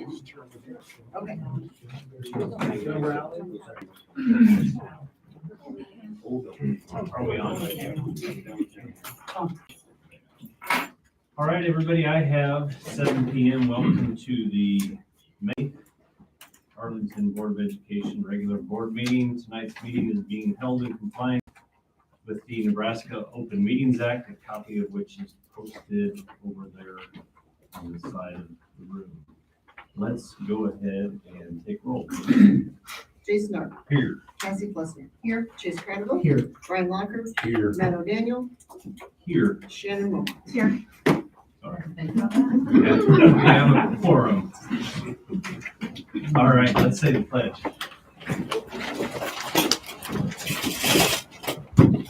Okay. Are we on? All right, everybody, I have 7 p.m. Welcome to the May Arlington Board of Education regular board meeting. Tonight's meeting is being held in compliance with the Nebraska Open Meetings Act, a copy of which is posted over there on the side of the room. Let's go ahead and take roll. Jason Art. Here. Cassie Plessner. Here. Chase Credible. Here. Brian Locker. Here. Matt O'Daniel. Here. Shannon Moore. Here. Sorry. We have a quorum. All right, let's say the pledge.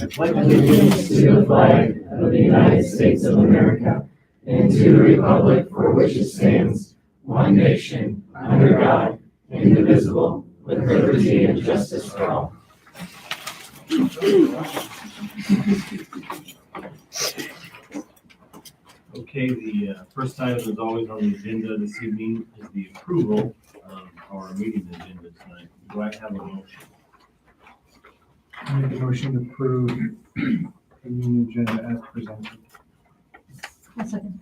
I pledge allegiance to the flag of the United States of America and to the republic for which it stands, one nation, under God, indivisible, with liberty and justice for all. Okay, the first item is always on the agenda this evening is the approval of our meeting agenda tonight. Do I have a motion? I make a motion to approve the meeting agenda as presented. One second.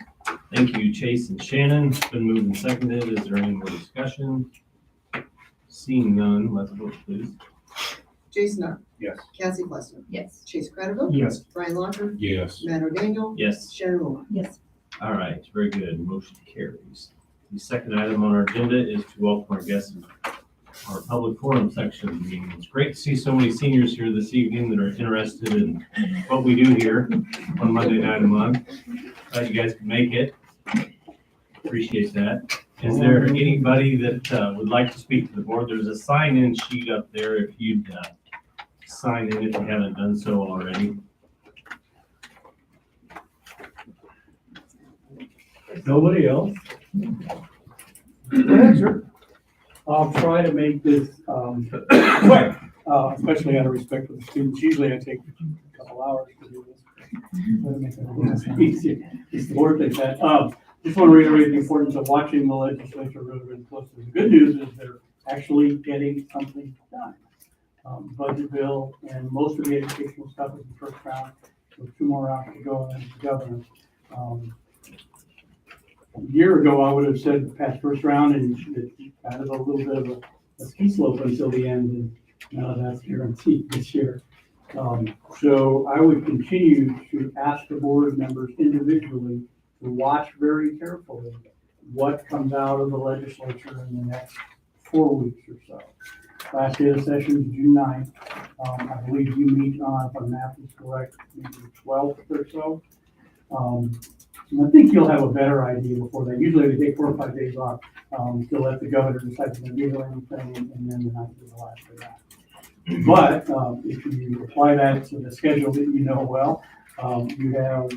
Thank you, Chase and Shannon. It's been moved and seconded. Is there any more discussion? Seeing none, let's vote, please. Jason Art. Yes. Cassie Plessner. Yes. Chase Credible. Yes. Brian Locker. Yes. Matt O'Daniel. Yes. Shannon Moore. Yes. All right, very good. Motion carries. The second item on our agenda is to welcome our guests in our public forum section of the meeting. It's great to see so many seniors here this evening that are interested in what we do here on Monday night a month. Glad you guys can make it. Appreciate that. Is there anybody that would like to speak to the board? There's a sign-in sheet up there if you'd sign in if you haven't done so already. Nobody else? Sure. I'll try to make this quick, especially out of respect for the students. Usually I take a couple hours to do this. To make it a little easier. It's the board thing that. Just want to reiterate the importance of watching the legislature really, really closely. The good news is they're actually getting something done. Budget bill and most of the educational stuff is in the first round, with 2 more rounds to go, and then the governor. A year ago, I would have said past first round, and it's kind of a little bit of a ski slope until the end, and now that's guaranteed this year. So I would continue to ask the board members individually to watch very carefully what comes out of the legislature in the next 4 weeks or so. Last day of session is June 9th. I believe you meet on, if my math is correct, maybe the 12th or so. And I think you'll have a better idea before that. Usually they take 4 or 5 days off to let the governor decide if they're going to do anything, and then the night is the last of that. But if you apply that to the schedule that you know well, you have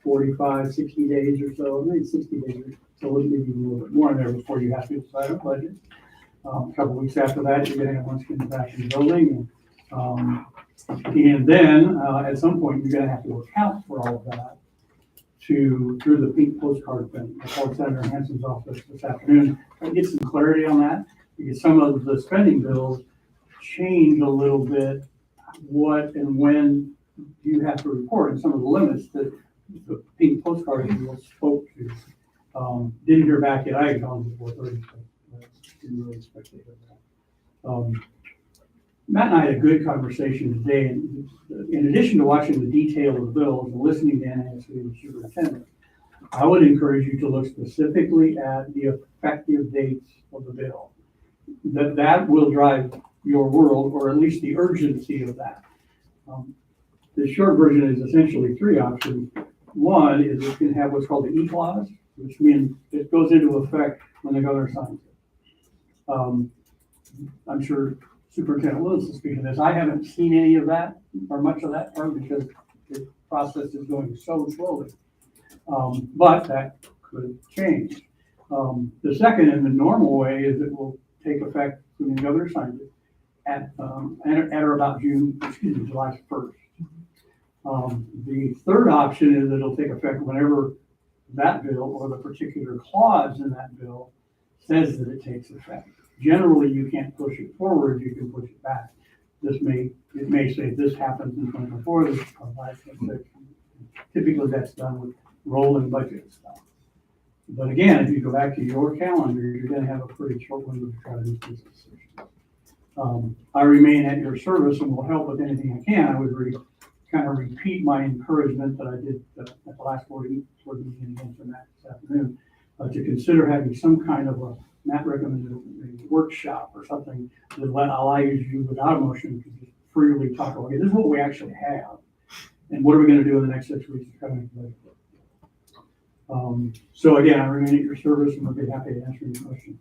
45, 60 days or so, maybe 60 days, so maybe a little bit more in there before you have to decide on budget. A couple weeks after that, you're getting everyone's getting back in the building. And then at some point, you're going to have to account for all of that through the pink postcard thing. I called Senator Hansen's office this afternoon to get some clarity on that, because some of the spending bills change a little bit what and when you have to report, and some of the limits that the pink postcard spoke to. Didn't hear back yet. I had gone before 30, but didn't really expect to hear that. Matt and I had a good conversation today, and in addition to watching the detail of the bills and listening to NASB and the superintendent, I would encourage you to look specifically at the effective dates of the bill. That will drive your world, or at least the urgency of that. The short version is essentially 3 options. One is it can have what's called the E clause, which means it goes into effect when the governor signs it. I'm sure Superintendent Lewis is speaking to this. I haven't seen any of that or much of that part because the process is going so slowly. But that could change. The second, in the normal way, is it will take effect when the governor signs it at or about July 1st. The third option is that it'll take effect whenever that bill or the particular clause in that bill says that it takes effect. Generally, you can't push it forward, you can push it back. It may say this happens in 2024, this provides, typically that's done with rolling budget stuff. But again, if you go back to your calendar, you're gonna have a pretty short window to try to make these decisions. I remain at your service and will help with anything I can. I would kind of repeat my encouragement that I did at the last board meeting again from that this afternoon, to consider having some kind of a, Matt recommended a workshop or something that allows you without a motion to just freely talk about, okay, this is what we actually have, and what are we gonna do in the next 6 weeks to try to make it better. So again, I remain at your service and I'll be happy to answer any questions.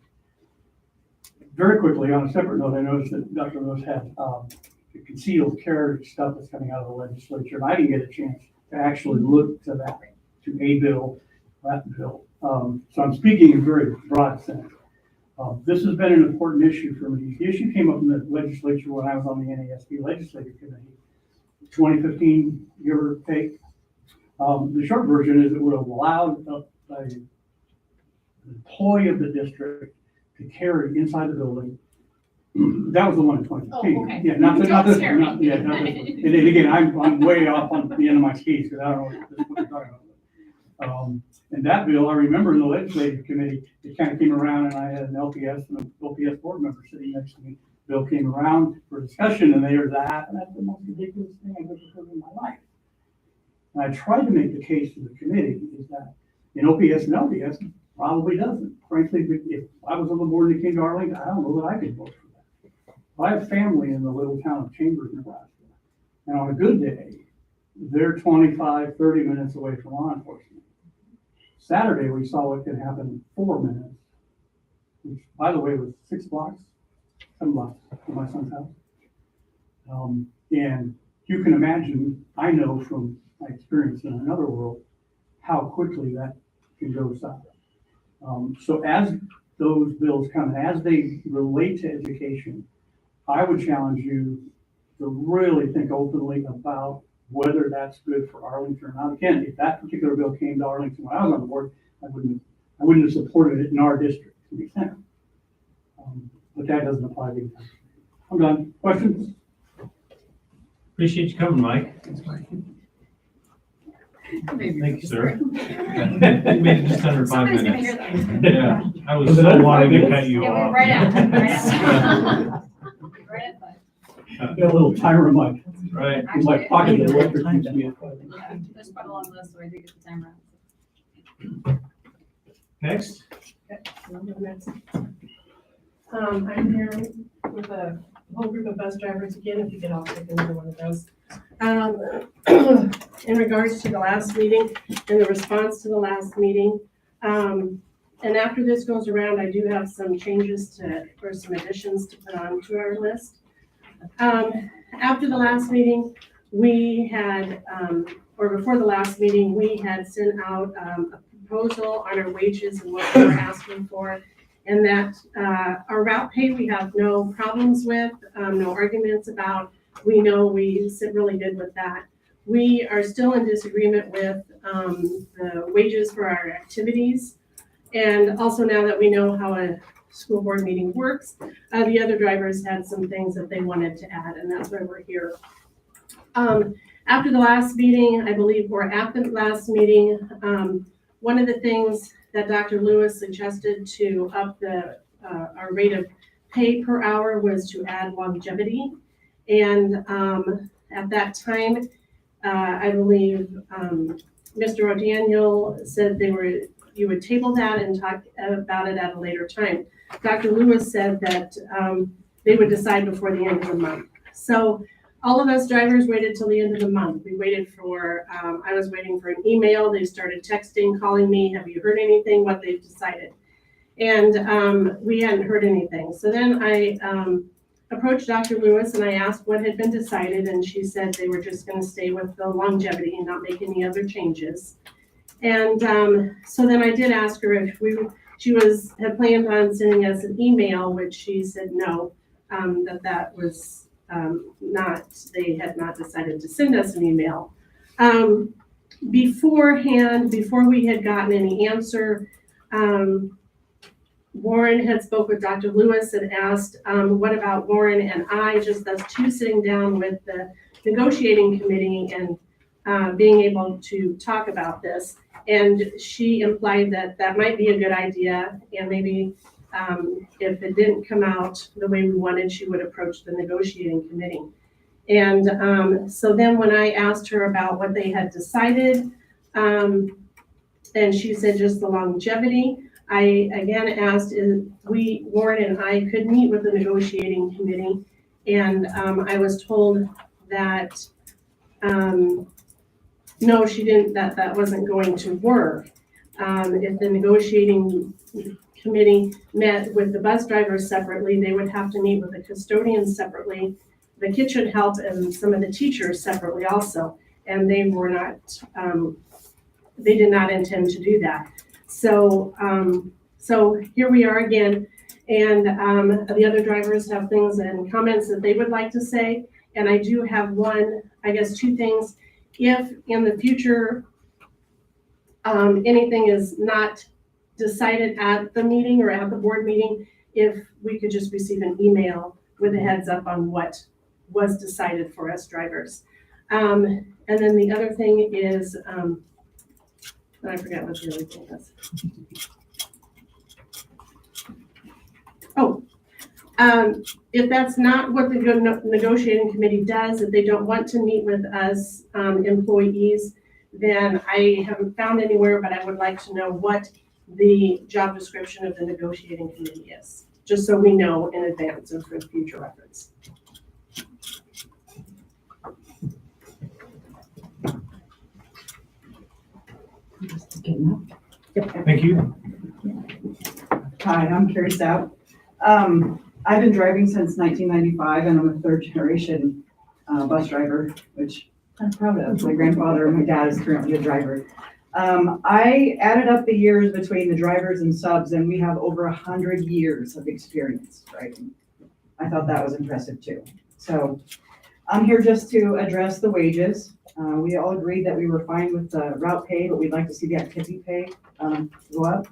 Very quickly, on a separate note, I noticed that Dr. Lewis had the concealed carry stuff that's coming out of the legislature, and I didn't get a chance to actually look to that, to a bill, that bill. So I'm speaking in very broad sense. This has been an important issue for me. The issue came up in the legislature when I was on the NASB Legislative Committee, 2015, give or take. The short version is it would have allowed an employee of the district to carry inside the building. That was the one in 2015. Oh, okay. Yeah, not this one. Scare me. Not this one. And again, I'm way off on the end of my skis because I don't know what you're talking about. And that bill, I remember in the legislative committee, it kind of came around and I had an LPS and an LPS board member sitting next to me. Bill came around for discussion and they were that, and that's the most ridiculous thing I've ever heard in my life. And I tried to make the case to the committee is that in OPS and LPS probably doesn't. Frankly, if I was on the board and it came to Arlington, I don't know that I could vote for that. I have family in the little town of Chambers, Nebraska. And on a good day, they're 25, 30 minutes away from law enforcement. Saturday, we saw what could happen in 4 minutes, which, by the way, was 7 blocks from my son's house. And you can imagine, I know from my experience in another world, how quickly that can go south. So as those bills come, and as they relate to education, I would challenge you to really think openly about whether that's good for Arlington or not. Again, if that particular bill came to Arlington when I was on the board, I wouldn't have supported it in our district to the extent. But that doesn't apply to you. I'm done. Questions? Appreciate you coming, Mike. Thank you, sir. You made it just under 5 Somebody's gonna minutes. hear that. Yeah, I was Was it so under wanting 5 to minutes? cut you Yeah, off. right at, right at 5. Got a little timer in my Right. pocket that electrocutes me. Yeah, there's quite a long list, so I did get the timer out. Next, I'm here with a whole group of bus drivers again, if you could all take another one of those. In regards to the last meeting and the response to the last meeting, and after this goes around, I do have some changes or some additions to put on to our list. After the last meeting, we had, or before the last meeting, we had sent out a proposal on our wages and what we were asking for. And that our route pay, we have no problems with, no arguments about. We know we sit really good with that. We are still in disagreement with the wages for our activities. And also now that we know how a school board meeting works, the other drivers had some things that they wanted to add, and that's why we're here. After the last meeting, I believe, or at the last meeting, one of the things that Dr. Lewis suggested to up our rate of pay per hour was to add longevity. And at that time, I believe Mr. O'Daniel said you would table that and talk about it at a later time. Dr. Lewis said that they would decide before the end of the month. So all of us drivers waited till the end of the month. We waited for, I was waiting for an email. They started texting, calling me, have you heard anything, what they've decided? And we hadn't heard anything. So then I approached Dr. Lewis and I asked what had been decided, and she said they were just gonna stay with the longevity and not make any other changes. And so then I did ask her if she had planned on sending us an email, which she said no, that was they had not decided to send us an email. Beforehand, before we had gotten any answer, Warren had spoke with Dr. Lewis and asked, what about Warren and I, just us two sitting down with the negotiating committee and being able to talk about this. And she implied that that might be a good idea, and maybe if it didn't come out the way we wanted, she would approach the negotiating committee. And so then when I asked her about what they had decided, and she said just the longevity, I again asked if Warren and I could meet with the negotiating committee, and I was told that, no, she didn't, that wasn't going to work. If the negotiating committee met with the bus drivers separately, they would have to meet with the custodians separately, the kitchen help, and some of the teachers separately also. And they were not, they did not intend to do that. So, so here we are again, and the other drivers have things and comments that they would like to say. And I do have two things. If in the future, anything is not decided at the meeting or at the board meeting, if we could just receive an email with a heads up on what was decided for us drivers. And then the other thing is, I forgot what the other thing was. Oh, if that's not what the negotiating committee does, if they don't want to meet with us employees, then I haven't found anywhere, but I would like to know what the job description of the negotiating committee is, just so we know in advance and for future reference. Thank you. Hi, I'm Carrie Stout. I've been driving since 1995, and I'm a third generation bus driver, which I'm proud of. My grandfather and my dad is currently a driver. I added up the years between the drivers and subs, and we have over 100 years of experience driving. I thought that was impressive too. So I'm here just to address the wages. We all agreed that we were fine with the route pay, but we'd like to see the activity pay go up.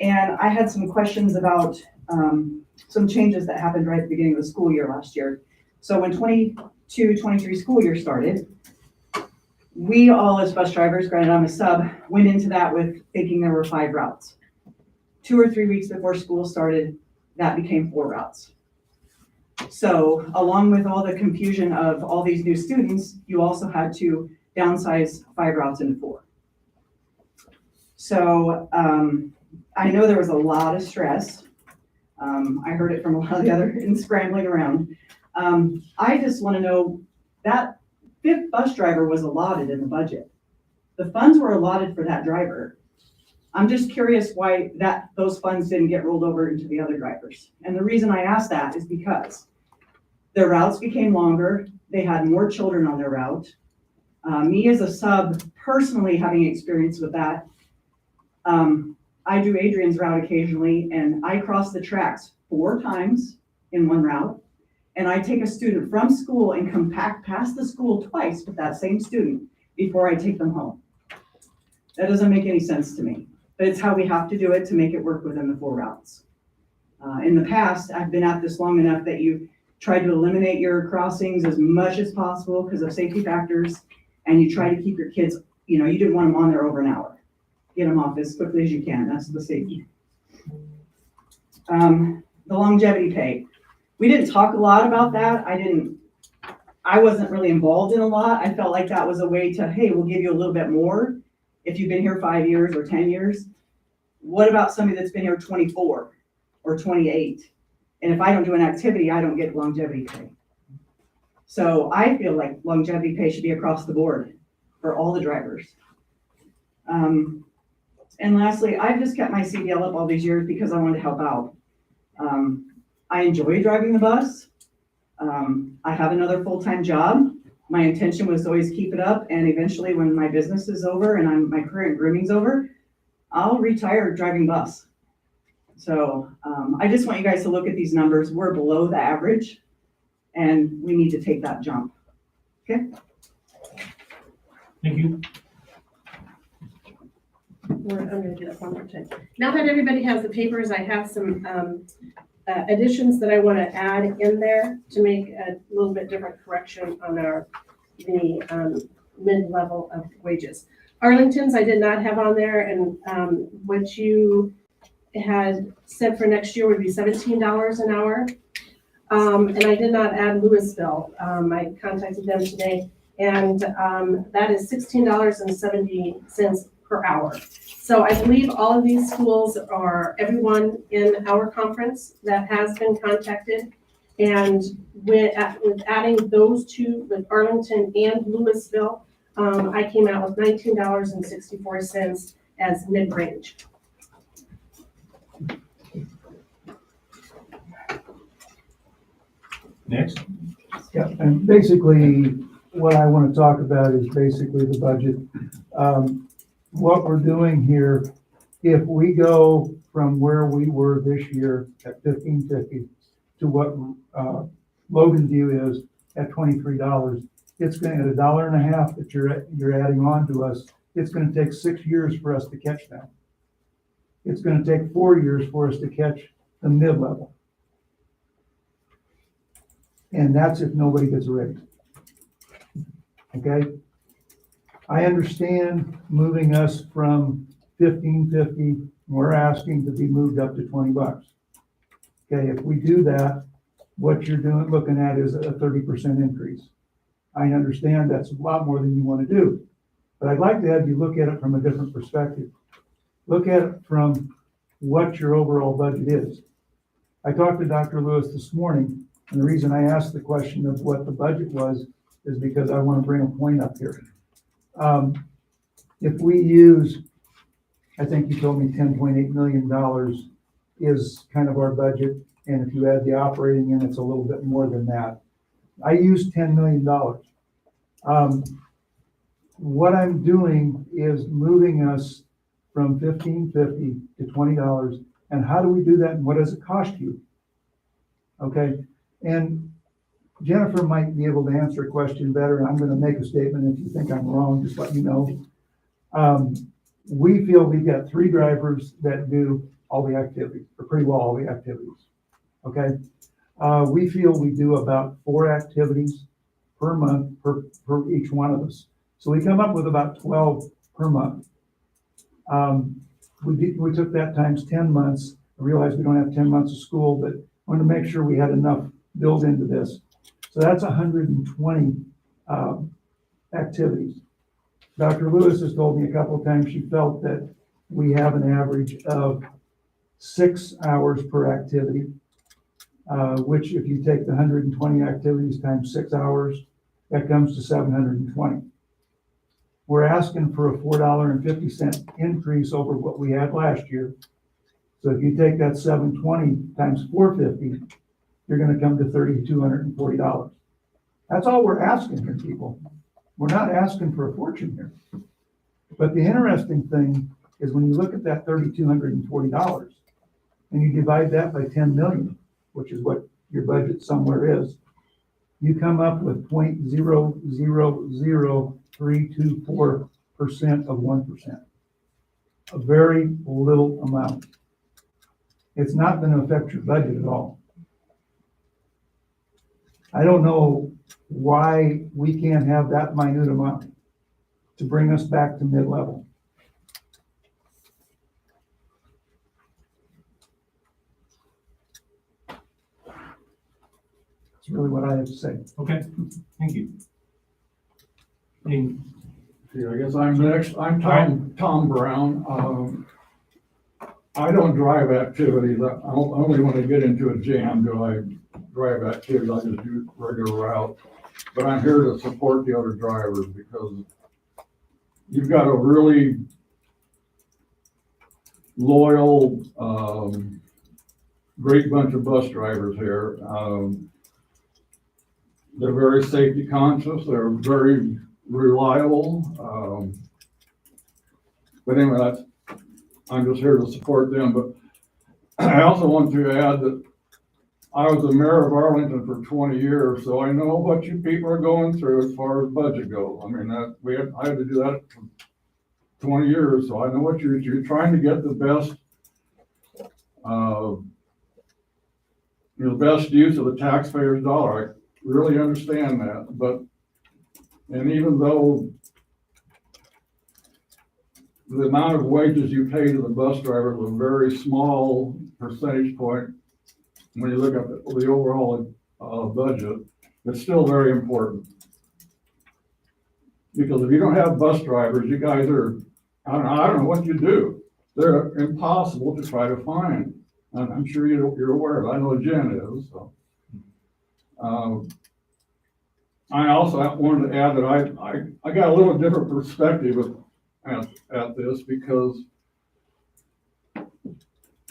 And I had some questions about some changes that happened right at the beginning of the school year last year. So when 22-23 school year started, we all as bus drivers, granted I'm a sub, went into that with thinking there were 5 routes. 2 or 3 weeks before school started, that became 4 routes. So along with all the confusion of all these new students, you also had to downsize 5 routes into 4. So I know there was a lot of stress. I heard it from a lot of the other in scrambling around. I just want to know that 5th bus driver was allotted in the budget. The funds were allotted for that driver. I'm just curious why those funds didn't get rolled over into the other drivers. And the reason I ask that is because their routes became longer. They had more children on their route. Me as a sub, personally having experience with that, I do Adrian's route occasionally, and I cross the tracks 4 times in one route. And I take a student from school and come back past the school twice with that same student before I take them home. That doesn't make any sense to me, but it's how we have to do it to make it work within the 4 routes. In the past, I've been at this long enough that you try to eliminate your crossings as much as possible because of safety factors, and you try to keep your kids, you didn't want them on there over an hour. Get them off as quickly as you can. That's the safety. The longevity pay. We didn't talk a lot about that. I wasn't really involved in a lot. I felt like that was a way to, hey, we'll give you a little bit more if you've been here 5 years or 10 years. What about somebody that's been here 24 or 28? And if I don't do an activity, I don't get longevity pay. So I feel like longevity pay should be across the board for all the drivers. And lastly, I've just kept my CDL up all these years because I wanted to help out. I enjoy driving the bus. I have another full-time job. My intention was to always keep it up, and eventually when my business is over and my career in grooming's over, I'll retire driving bus. So I just want you guys to look at these numbers. We're below the average, and we need to take that jump. Okay? Thank you. I'm gonna get it one more time. Now that everybody has the papers, I have some, additions that I want to add in there to make a little bit different correction on the mid-level of wages. Arlington's I did not have on there, and, what you had said for next year would be $17 an hour. And I did not add Louisville. I contacted them today, and, that is $16.70 per hour. So I believe all of these schools are everyone in our conference that has been contacted. And with adding those two, with Arlington and Louisville, I came out with $19.64 as mid-range. Next. Yeah, and basically, what I want to talk about is basically the budget. What we're doing here, if we go from where we were this year at $15.50 to what Logan View is at $23, it's going to, at $1.50 that you're adding on to us, it's going to take 6 years for us to catch that. It's going to take 4 years for us to catch the mid-level. And that's if nobody gets a raise. Okay? I understand moving us from $15.50, we're asking to be moved up to $20. Okay, if we do that, what you're looking at is a 30% increase. I understand that's a lot more than you want to do, but I'd like to have you look at it from a different perspective. Look at it from what your overall budget is. I talked to Dr. Lewis this morning, and the reason I asked the question of what the budget was is because I want to bring a point up here. If we use, I think you told me $10.8 million is kind of our budget, and if you add the operating in, it's a little bit more than that. I used $10 million. What I'm doing is moving us from $15.50 to $20, and how do we do that, and what does it cost you? Okay, and Jennifer might be able to answer a question better, and I'm going to make a statement. If you think I'm wrong, just let me know. We feel we've got 3 drivers that do all the activities, or pretty well all the activities. Okay, we feel we do about 4 activities per month for each one of us. So we come up with about 12 per month. We took that times 10 months. I realized we don't have 10 months of school, but wanted to make sure we had enough built into this. So that's 120 activities. Dr. Lewis has told me a couple of times she felt that we have an average of 6 hours per activity, which if you take the 120 activities times 6 hours, that comes to 720. We're asking for a $4.50 increase over what we had last year. So if you take that 720 times 450, you're going to come to $3,240. That's all we're asking here, people. We're not asking for a fortune here. But the interesting thing is when you look at that $3,240 and you divide that by 10 million, which is what your budget somewhere is, you come up with 0.000324% of 1%. A very little amount. It's not going to affect your budget at all. I don't know why we can't have that minute amount to bring us back to mid-level. That's really what I have to say. Okay, thank you. Any- Yeah, I guess I'm next. I'm Tom Brown. I don't drive activities. Only when I get into a jam do I drive activities. I just do regular route. But I'm here to support the other drivers because you've got a really loyal, great bunch of bus drivers here. They're very safety conscious. They're very reliable. But anyway, I'm just here to support them. But I also want to add that I was the mayor of Arlington for 20 years, so I know what you people are going through as far as budget goes. I mean, I had to do that for 20 years, so I know what you're trying to get the best, the best use of the taxpayer's dollar. I really understand that, and even though the amount of wages you pay to the bus driver is a very small percentage point, when you look at the overall budget, it's still very important. Because if you don't have bus drivers, you guys are, I don't know what you do. They're impossible to try to find. And I'm sure you're aware of it. I know Jen is, so. I also wanted to add that I got a little different perspective at this because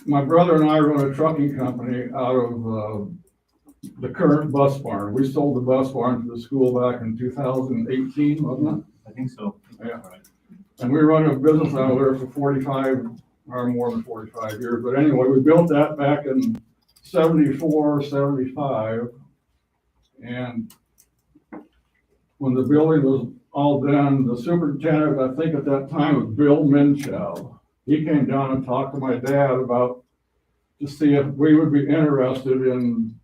my brother and I run a trucking company out of the current bus barn. We sold the bus barn to the school back in 2018, wasn't it? I think so. Yeah. Right. And we run a business out there for 45 or more than 45 years. But anyway, we built that back in 74, 75. And when the building was all done, the superintendent, I think at that time, was Bill Minchow. He came down and talked to my dad to see if we would be interested in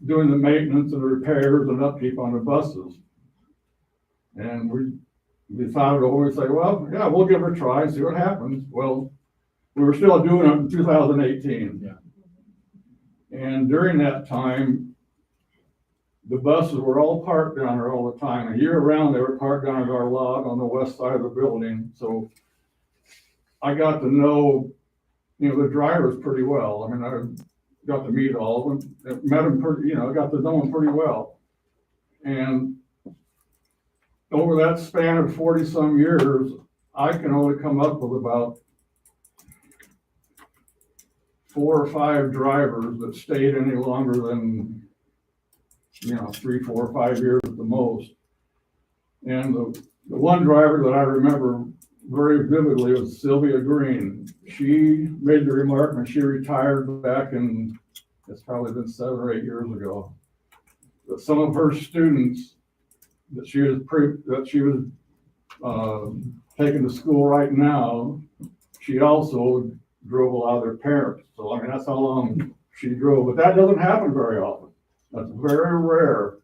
doing the maintenance and repairs and upkeep on the buses. And we decided to always say, well, yeah, we'll give it a try and see what happens. Well, we were still doing it in 2018. Yeah. And during that time, the buses were all parked down there all the time. And year round, they were parked down at our lot on the west side of the building. So I got to know, the drivers pretty well. I mean, I got to meet all of them, met them pretty, I got to know them pretty well. And over that span of 40 some years, I can only come up with about 4 or 5 drivers that stayed any longer than 3, 4, 5 years at the most. And the one driver that I remember very vividly was Sylvia Green. She made the remark when she retired back it's probably been 7 or 8 years ago, that some of her students that she was taking to school right now, she also drove a lot of their parents. So I mean, that's how long she drove, but that doesn't happen very often. That's very rare.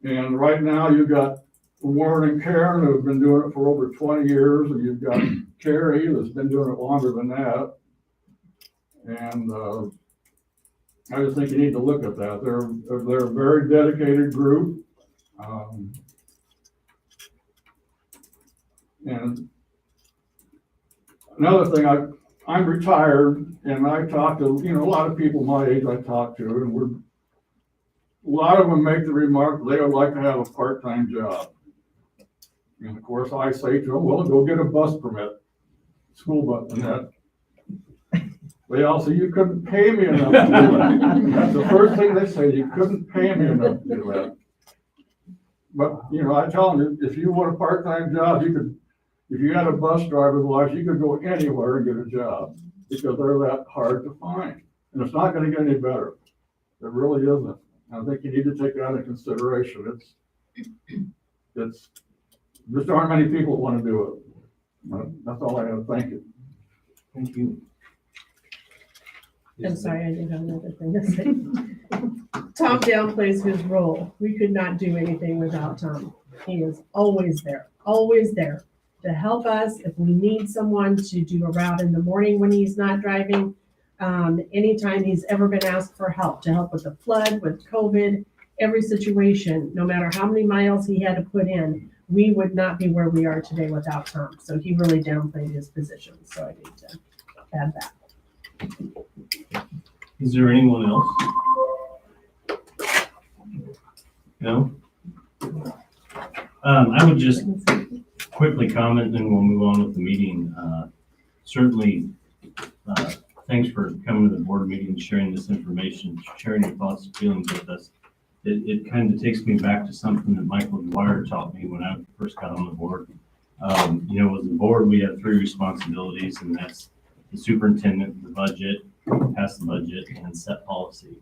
And right now you've got Warren and Karen who have been doing it for over 20 years, and you've got Carrie that's been doing it longer than that. And I just think you need to look at that. They're a very dedicated group. And another thing, I'm retired, and I talk to, a lot of people my age I talk to, and a lot of them make the remark they would like to have a part-time job. And of course, I say to them, well, go get a bus permit, school bus permit. They all say, you couldn't pay me enough to do that. That's the first thing they say, you couldn't pay me enough to do that. But, I tell them, if you want a part-time job, if you had a bus driver's license, you could go anywhere and get a job because they're that hard to find. And it's not going to get any better. It really isn't. I think you need to take that into consideration. It's just aren't many people that want to do it. But that's all I have. Thank you. Thank you. I'm sorry, I did have another thing to say. Tom downplays his role. We could not do anything without Tom. He is always there to help us. If we need someone to do a route in the morning when he's not driving, anytime he's ever been asked for help, to help with the flood, with COVID, every situation, no matter how many miles he had to put in, we would not be where we are today without Tom. So he really downplayed his position. So I need to add that. Is there anyone else? No? I would just quickly comment, and we'll move on with the meeting. Certainly, thanks for coming to the board meeting, sharing this information, sharing your thoughts and feelings with us. It kind of takes me back to something that Michael Dwyer taught me when I first got on the board. As a board, we have 3 responsibilities, and that's the superintendent, the budget, pass the budget, and set policy.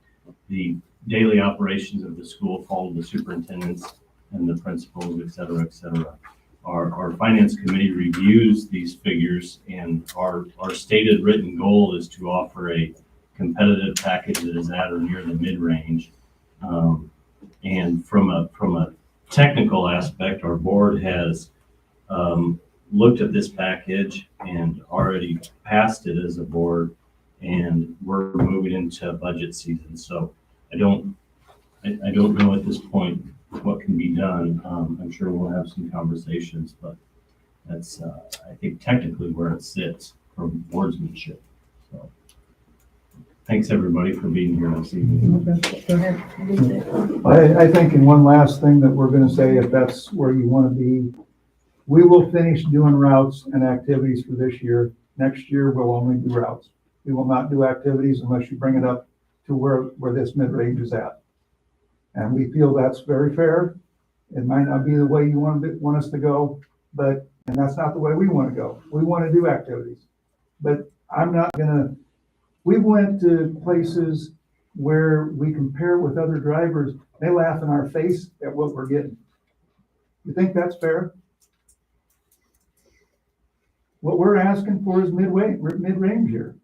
The daily operations of the school follow the superintendents and the principals, et cetera, et cetera. our finance committee reviews these figures, and our stated written goal is to offer a competitive package that is at or near the mid-range. And from a technical aspect, our board has looked at this package and already passed it as a board, and we're moving into budget season. So I don't know at this point what can be done. I'm sure we'll have some conversations, but that's, I think, technically where it sits from boardsmanship. So, thanks everybody for being here this evening. Go ahead. I think in one last thing that we're gonna say, if that's where you wanna be, we will finish doing routes and activities for this year. Next year, we'll only do routes. We will not do activities unless you bring it up to where this mid-range is at. And we feel that's very fair. It might not be the way you want us to go, and that's not the way we want to go. We want to do activities. But we went to places where we compare with other drivers, they laugh in our face at what we're getting. You think that's fair? What we're asking for is mid-range here.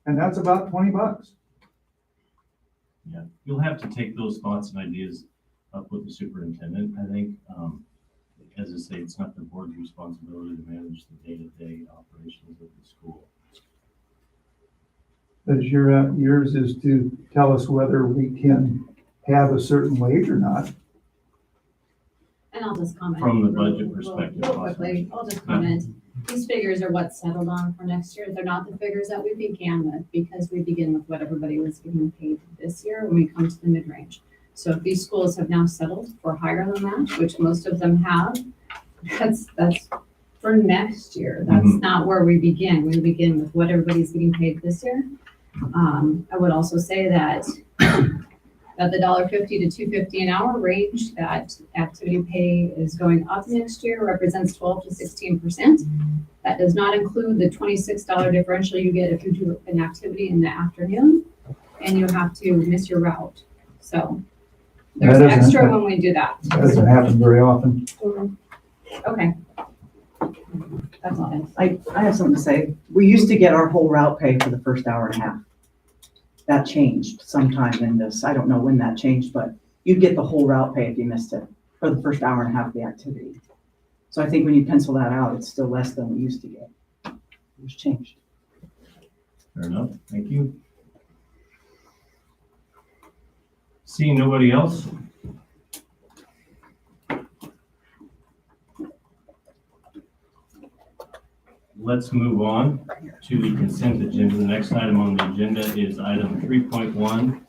And that's about $20. Yeah, you'll have to take those thoughts and ideas up with the superintendent. I think, as I say, it's not the board's responsibility to manage the day-to-day operations of the school. But yours is to tell us whether we can have a certain wage or not. And I'll just comment. From the budget perspective. Real quickly, I'll just comment. These figures are what's settled on for next year. They're not the figures that we began with, because we begin with what everybody was getting paid this year when we come to the mid-range. So if these schools have now settled for higher than that, which most of them have, that's for next year. That's not where we begin. We begin with what everybody's getting paid this year. I would also say that the $1.50 to $2.50 an hour range that activity pay is going up next year represents 12 to 16%. That does not include the $26 differential you get if you do an activity in the afternoon and you have to miss your route. So there's extra when we do that. That doesn't happen very often. Okay. That's all. I have something to say. We used to get our whole route pay for the first hour and a half. That changed sometime in this. I don't know when that changed, but you'd get the whole route pay if you missed it for the first hour and a half of the activity. So I think when you pencil that out, it's still less than we used to get. It was changed. Fair enough. Thank you. Seeing nobody else? Let's move on to the consent agenda. The next item on the agenda is item 3.1,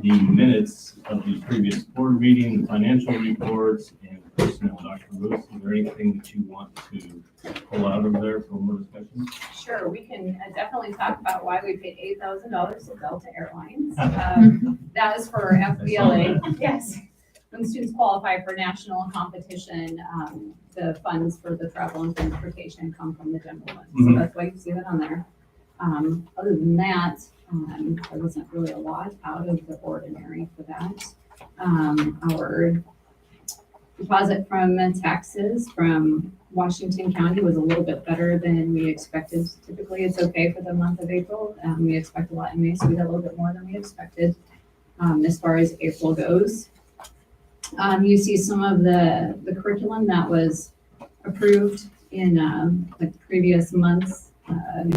the minutes of the previous board meeting, the financial reports, and personnel. Dr. Lewis, is there anything that you want to pull out of there for more discussion? Sure, we can definitely talk about why we paid $8,000 to Delta Airlines. That is for FBLA. Yes. When students qualify for national competition, the funds for the travel and transportation come from the general fund. So that's why you see that on there. Other than that, there wasn't really a lot out of the ordinary for that. Our deposit from taxes from Washington County was a little bit better than we expected. Typically, it's okay for the month of April. We expect a lot in May, so we got a little bit more than we expected as far as April goes. You see some of the curriculum that was approved in like previous months.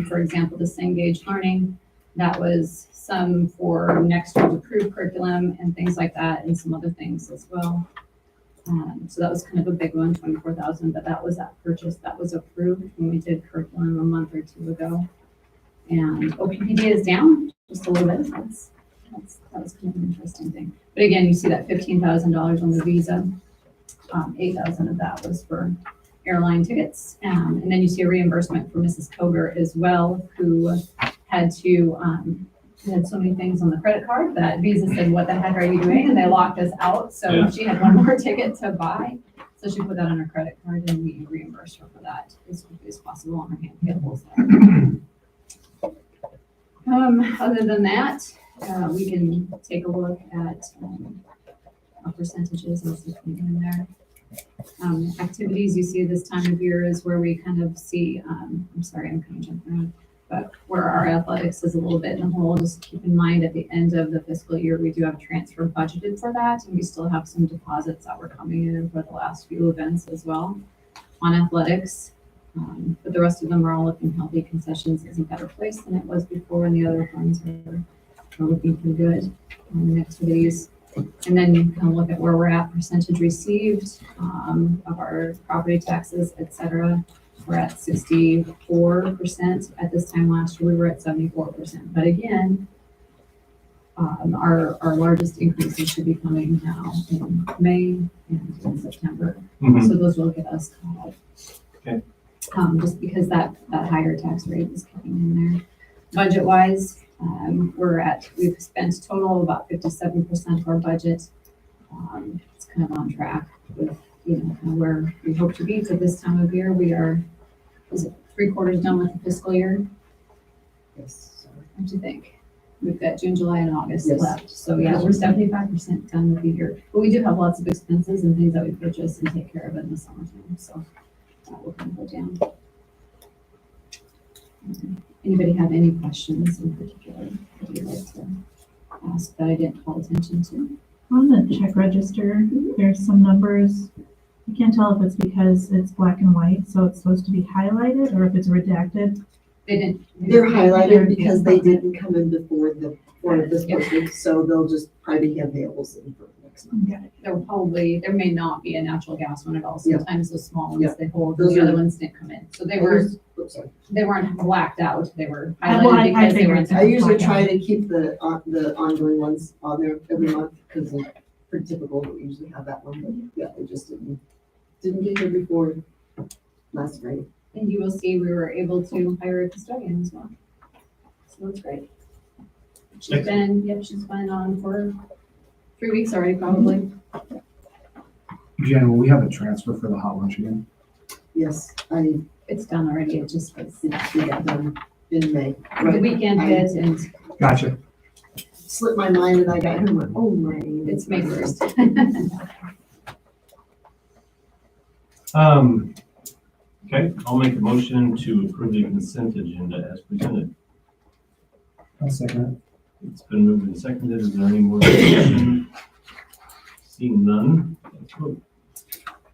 For example, the Cengage Learning, that was some for next year's approved curriculum and things like that, and some other things as well. So that was kind of a big one, $24,000, but that was that purchase that was approved when we did curriculum a month or two ago. And OPPD is down just a little bit. That was kind of an interesting thing. But again, you see that $15,000 on the Visa. 8,000 of that was for airline tickets. And then you see a reimbursement for Mrs. Koger as well, who had so many things on the credit card that Visa said, "What the heck are you doing?" And they locked us out. So she had one more ticket to buy. So she put that on her credit card and we reimbursed her for that as quickly as possible on her hand payables. Other than that, we can take a look at our percentages and see if we can in there. Activities you see this time of year is where we kind of see, I'm sorry, I'm kind of jumping around, but where our athletics is a little bit in the hole. Just keep in mind at the end of the fiscal year, we do have a transfer budgeted for that, and we still have some deposits that were coming in for the last few events as well on athletics. But the rest of them are all looking healthy. Concessions is a better place than it was before, and the other funds are looking pretty good on the activities. And then you kind of look at where we're at, percentage received of our property taxes, et cetera. We're at 64%. At this time last year, we were at 74%. But again, our largest increases should be coming now in May and in September. Mhm. So those will get us caught up. Okay. Just because that higher tax rate is coming in there. Budget wise, we've spent total of about 57% of our budget. It's kind of on track with, kind of where we hope to be for this time of year. We are, is it 3/4 done with the fiscal year? Yes. What do you think? We've got June, July, and August Yes. left. So yeah, we're 75% done with the year. But we do have lots of expenses and things that we purchase and take care of in the summertime. So that will kind of go down. Anybody have any questions in particular that you'd like to ask that I didn't call attention to? On the check register, there's some numbers. I can't tell if it's because it's black and white, so it's supposed to be highlighted, or if it's redacted. They didn't. They're highlighted They're- because they didn't come in before this Yep. posting, so they'll just probably have payables in for next month. Got it. There may not be a natural gas one at all. Yeah. Sometimes those small Yeah. ones, they hold, Those the are- other ones didn't come in. So Oops, sorry. they weren't blacked out. They were Well, I highlighted because they were. figured so. I usually try to keep the ongoing ones on there every month, because it's pretty typical that we usually have that one, but yeah, it just didn't get here before last spring. And you will see we were able to hire a custodian as well. So that's great. She's been on for 3 weeks already, probably. Jen, will we have a transfer for the hot lunch again? Yes, It's done already. It just was, we got done in May. the weekend hit and Gotcha. Slipped my mind and I got home, like, oh my. it's May 1st. Okay, I'll make a motion to approve the consent agenda as presented. I'll second It's been moved and seconded. Is there any more discussion? Seeing none, let's vote.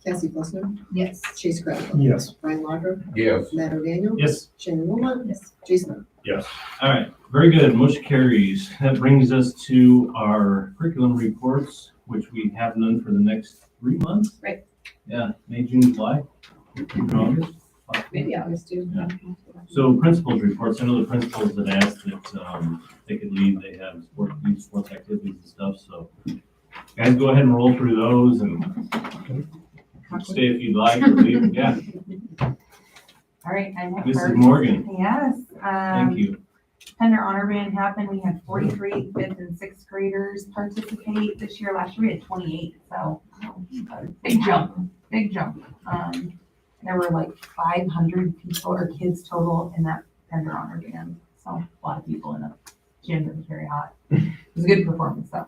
Cassie Fussner, Yes. Chase it. Craddock, Yes. Brian Laundrie, Yes. Matt O'Daniel, Yes. Shannon Wilmot, Yes. Jason. Yes. All right, very good. Motion carries. That brings us to our curriculum reports, which we have none for the next 3 months. Right. Yeah, May, June, July, August. Maybe August too. Yeah. So principals reports, I know the principals had asked that they could leave. They have sports activities and stuff, so guys, go ahead and roll through those and stay if you'd like or leave. Yeah, All right, I went Mrs. first. Morgan, Yes, thank you. Tender Honor Band happened. We had 43 fifth and sixth graders participate this year. Last year we had 28, so big jump, big jump. There were like 500 people or kids total in that Tender Honor Band. So a lot of people in a gym that was very hot. It was a good performance though.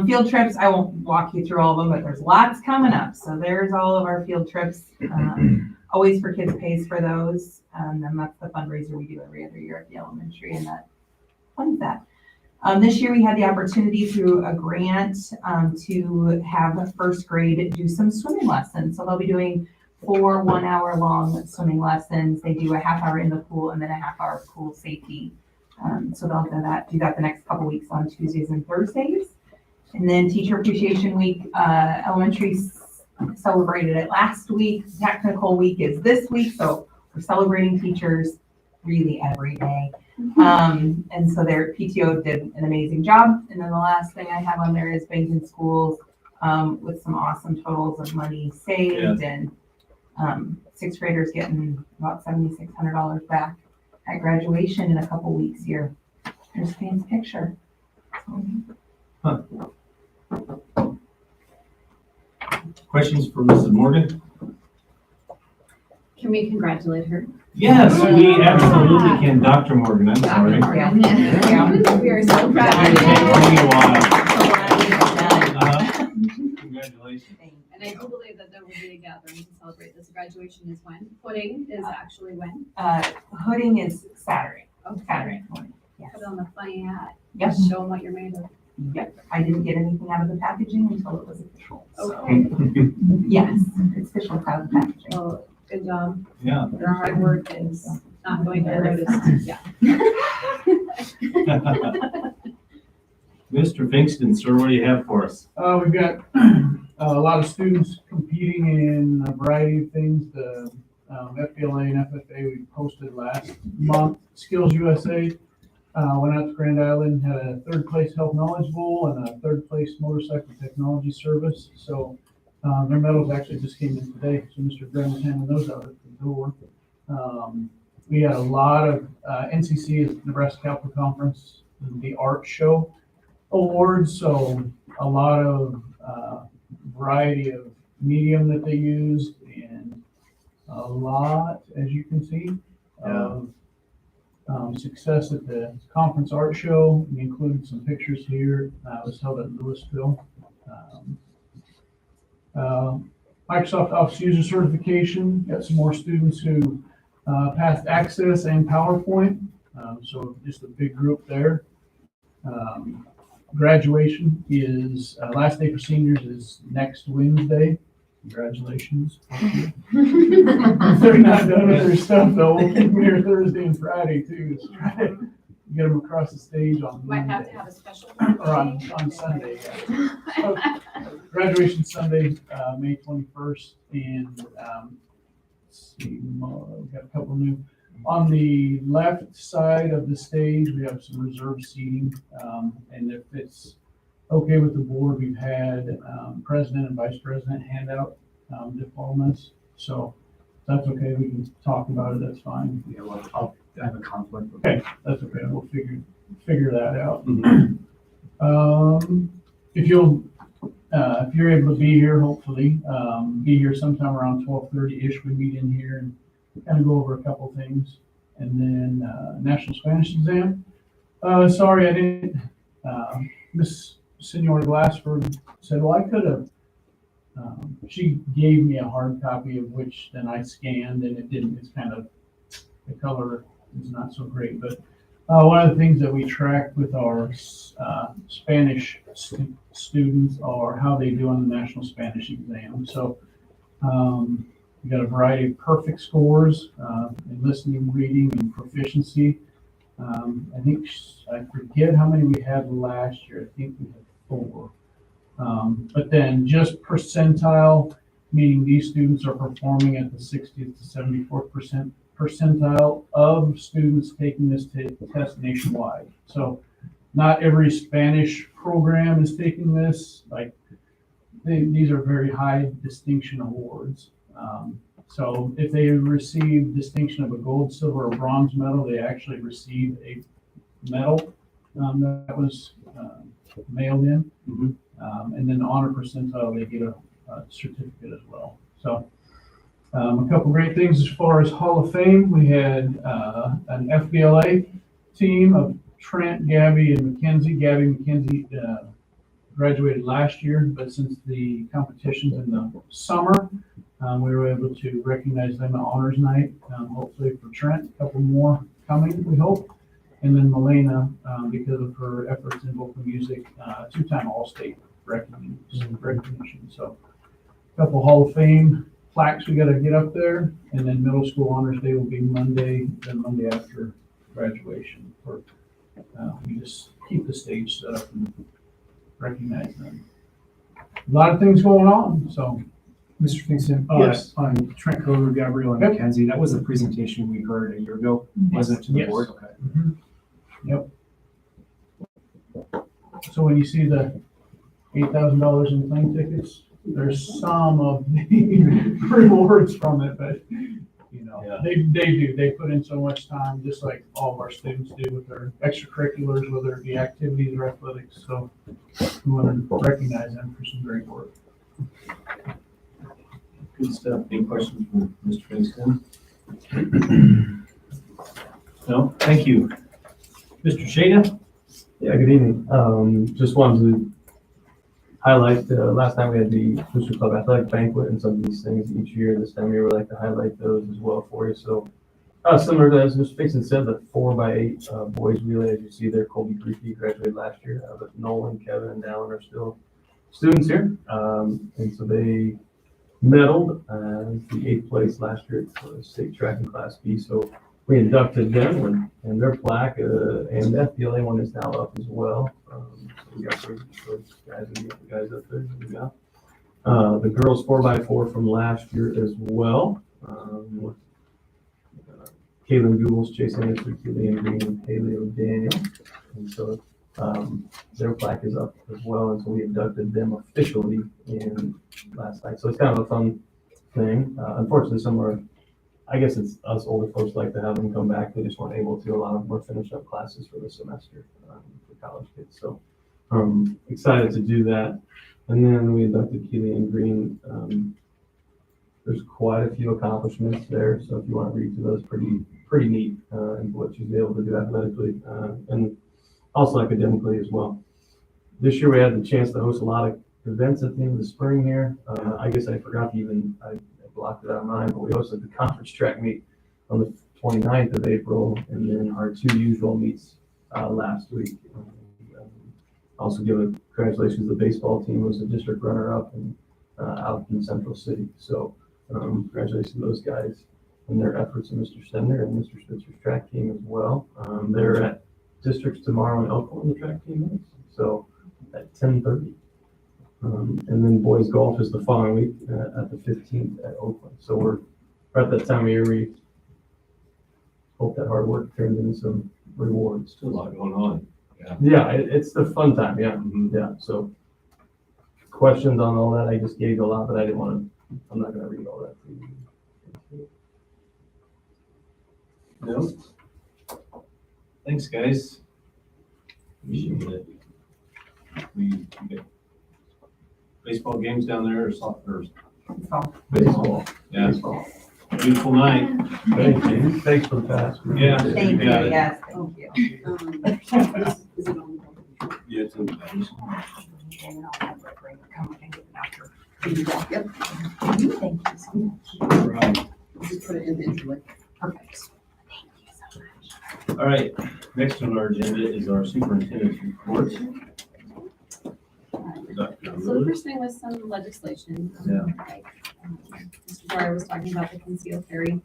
Field trips, I won't walk you through all of them, but there's lots coming up. So there's all of our field trips. Always for Kids pays for those. And that's the fundraiser we do every other year at the elementary, and that funds that. This year we had the opportunity through a grant to have first grade do some swimming lessons. So they'll be doing 4 1-hour-long swimming lessons. They do a half-hour in the pool and then a half-hour pool safety. So they'll do that the next couple weeks on Tuesdays and Thursdays. And then Teacher Appreciation Week, elementary celebrated it last week. Technical week is this week, so we're celebrating teachers really every day. And so their PTO did an amazing job. And then the last thing I have on there is Bennington Schools with some awesome totals of money saved, and sixth graders getting about $7,600 back at graduation in a couple weeks here. There's Fane's picture. Questions for Mrs. Morgan? Can we congratulate her? Yes, we absolutely can. Dr. Morgan, I'm sorry. We are so proud It's of been you. a while. Congratulations. And I do believe that there will be graduation is when? Footing is actually when? Hooding is Saturday, Okay. Saturday morning. Yes. Put on the funny hat. Yep. Show them what you're made of. Yep. I didn't get anything out of the packaging until it was official. So, Okay. yes, it's official out of the packaging. Well, good job. Yeah. Your hard work is not going unnoticed. Yeah. Mr. Finkston, sir, what do you have for us? We've got a lot of students competing in a variety of things. The FBLA and FFA we posted last month. Skills USA went out to Grand Island, had a third place health knowledge bowl and a third place motorcycle technology service. So their medals actually just came in today. So Mr. Graham was handing those out at the door. We had a lot of NCC is Nebraska Capital Conference, the art show awards. So a lot of variety of medium that they used and a lot, as you can see, of success at the conference art show. We included some pictures here. It was held at Louisville. Microsoft Office user certification, got some more students who passed Access and PowerPoint. So just a big group there. Graduation is, last day for seniors is next Wednesday. Congratulations. If they're not done with their stuff, though, we'll keep them here Thursday and Friday too. To try to get them across the stage on Might have to Monday. have a special. Or on Sunday, yeah. So, graduation Sunday, May 21st, and, let's see, we've got a couple new. On the left side of the stage, we have some reserved seating, and if it's okay with the board, we've had president and vice president hand out diplomas. So if that's okay, we can talk about it, that's fine. Yeah, well, I have a conflict. Okay, that's okay, we'll figure that out. Mhm. If you're able to be here, hopefully, be here sometime around 12:30-ish, we meet in here and kind of go over a couple things. And then, National Spanish exam. Sorry, I didn't, Miss Senora Glassford said, well, I could have, she gave me a hard copy of which then I scanned and it didn't, it's kind of, the color is not so great, but one of the things that we track with our Spanish students are how they do on the National Spanish exam. So we got a variety of perfect scores in listening, reading, and proficiency. I think, I forget how many we had last year. I think we had 4. But then just percentile, meaning these students are performing at the 60th to 74th percentile of students taking this test nationwide. So not every Spanish program is taking this. Like these are very high distinction awards. So if they receive distinction of a gold, silver, or bronze medal, they actually receive a medal that was mailed in. Mhm. And then honor percentile, they get a certificate as well. So a couple great things as far as Hall of Fame. We had an FBLA team of Trent, Gabby, and Mackenzie. Gabby and Mackenzie graduated last year, but since the competition's in the summer, we were able to recognize them at Honors Night. Hopefully for Trent, a couple more coming, we hope. And then Milena, because of her efforts in vocal music, 2-time All-State recognition. So a couple Hall of Fame plaques we gotta get up there, and then middle school honors day will be Monday, then Monday after graduation. For we just keep the stage set up and recognize them. A lot of things going on, so. Mr. Kingston, Yes. on Trent Coder, Gabrielle, and Yep. Mackenzie, that was the presentation we heard a year ago, wasn't it, to the Yes. board? Okay. Yep. So when you see the $8,000 in plane tickets, there's some of the rewards from it, but you know, Yeah. they do. They put in so much time, just like all of our students do with their extracurriculars, whether it be activities or athletics. So we want to recognize them for some great work. Good stuff. Any questions from Mr. Finkston? No? Thank you. Mr. Shada? Yeah, good evening. Just wanted to highlight, last time we had the Booster Club Athletic Banquet and some of these things each year. This time of year, we like to highlight those as well for you. So, similar to as Mr. Faison said, the 4x8 boys relay, as you see there, Colby Greefy graduated last year. But Nolan, Kevin, and Dallin are still students here. And so they medaled the 8th place last year for the state track and class B. So we inducted them and their plaque, and the FBLA one is now up as well. So we got those guys and the guys up there. The girls 4x4 from last year as well. Kaylin Googles, Chase Anderson, Killian Green, and Haley O'Daniel. And so their plaque is up as well, and so we inducted them officially in last night. So it's kind of a fun thing. Unfortunately, some are, I guess it's us older folks like to have them come back. They just weren't able to. A lot of them were finishing up classes for the semester for college kids. So excited to do that. And then we inducted Killian Green. There's quite a few accomplishments there. So if you want to read through those, pretty neat and what she's able to do athletically and also academically as well. This year we had the chance to host a lot of events at the end of the spring here. I guess I forgot to I blocked it out of mine, but we hosted the conference track meet on the 29th of April, and then our 2 usual meets last week. Also give a congratulations to the baseball team, was the district runner-up and out in Central City. So congratulations to those guys and their efforts, and Mr. Stender and Mr. Spitzer's track team as well. They're at districts tomorrow in Elkhorn, the track team is, so at 10:30. And then boys golf is the following week at the 15th at Oakland. So we're at that time of year we hope that hard work turns into some rewards. Still a lot going on. Yeah, it's the fun time. Yeah, yeah. So questions on all that, I just gave you a lot, but I'm not going to read all that to you. No. Thanks, guys. We get baseball games down there or soccer? Baseball. Yeah. Baseball. Beautiful night. Thank you. Thanks for the pass. Yeah. Thank you, got it. yes, thank you. Is it on? Yeah, it's in the back. And I'll have Rick bring it, come and get it after. Yep, Thank you so much. All right. just put it in the entryway. Perfect. Thank you so much. All right. Next on our agenda is our superintendent's report. Dr. So the first thing was some legislation. Yeah. Like, Mr. Dwyer was talking about the concealed carry.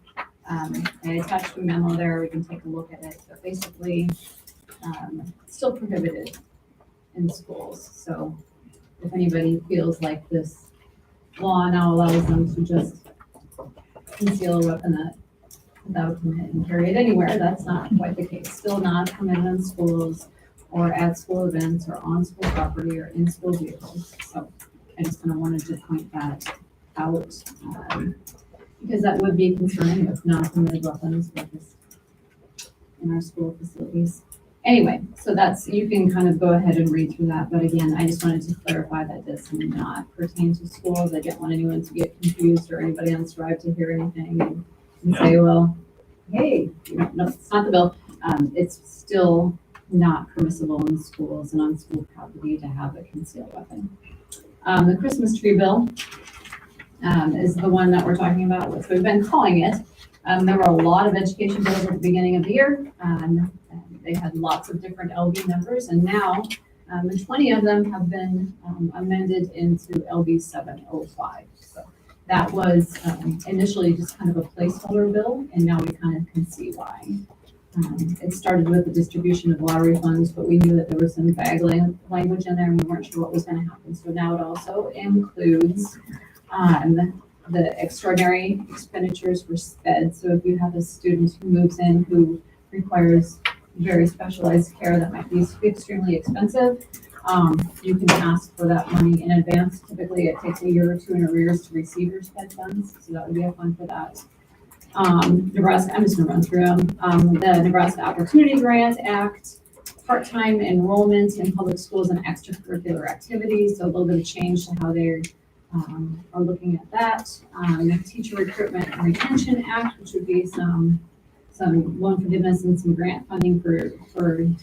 I attached a memo there, we can take a look at it, but basically, it's still prohibited in schools. So if anybody feels like this law now allows them to just conceal a weapon without permit and carry it anywhere, that's not quite the case. Still not permitted in schools or at school events or on school property or in school vehicles. So I just kind of wanted to point that out because that would be concerning if non-permitted weapons were just in our school facilities. Anyway, so you can kind of go ahead and read through that. But again, I just wanted to clarify that this does not pertain to schools. I didn't want anyone to get confused or anybody on Strive to hear anything and say, well, hey, no, it's not the bill. It's still not permissible in schools and on school property to have a concealed weapon. The Christmas tree bill is the one that we're talking about, which we've been calling it. There were a lot of education bills at the beginning of the year. They had lots of different LB numbers, and now 20 of them have been amended into LB 705. So that was initially just kind of a placeholder bill, and now we kind of can see why. It started with the distribution of lottery funds, but we knew that there was some vague language in there, and we weren't sure what was going to happen. So now it also includes the extraordinary expenditures for SPED. So if you have a student who moves in who requires very specialized care that might be extremely expensive, you can ask for that money in advance. Typically, it takes a year or two in arrears to receive your SPED funds, so that would be a fund for that. Nebraska, I'm just gonna run through them. The Nebraska Opportunity Grant Act, part-time enrollment in public schools and extracurricular activities, so a little bit of change to how they are looking at that. The Teacher Recruitment and Retention Act, which would be some loan forgiveness and some grant funding for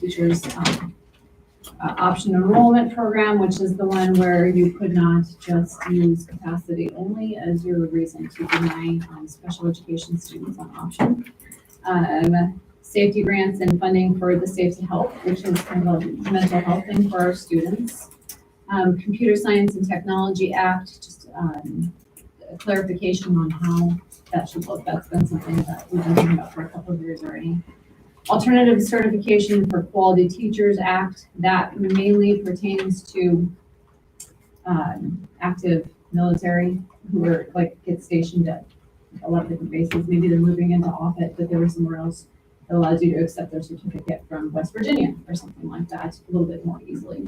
teachers option enrollment program, which is the one where you could not just use capacity only as your reason to deny special education students on option. Safety grants and funding for the Safe to Help, which is kind of a mental health thing for our students. Computer Science and Technology Act, just a clarification on how that should look. That's been something that we've been thinking about for a couple of years already. Alternative Certification for Quality Teachers Act, that mainly pertains to active military who are get stationed at a lot of different bases. Maybe they're moving into Offutt, but they were somewhere else that allows you to accept their certificate from West Virginia or something like that a little bit more easily.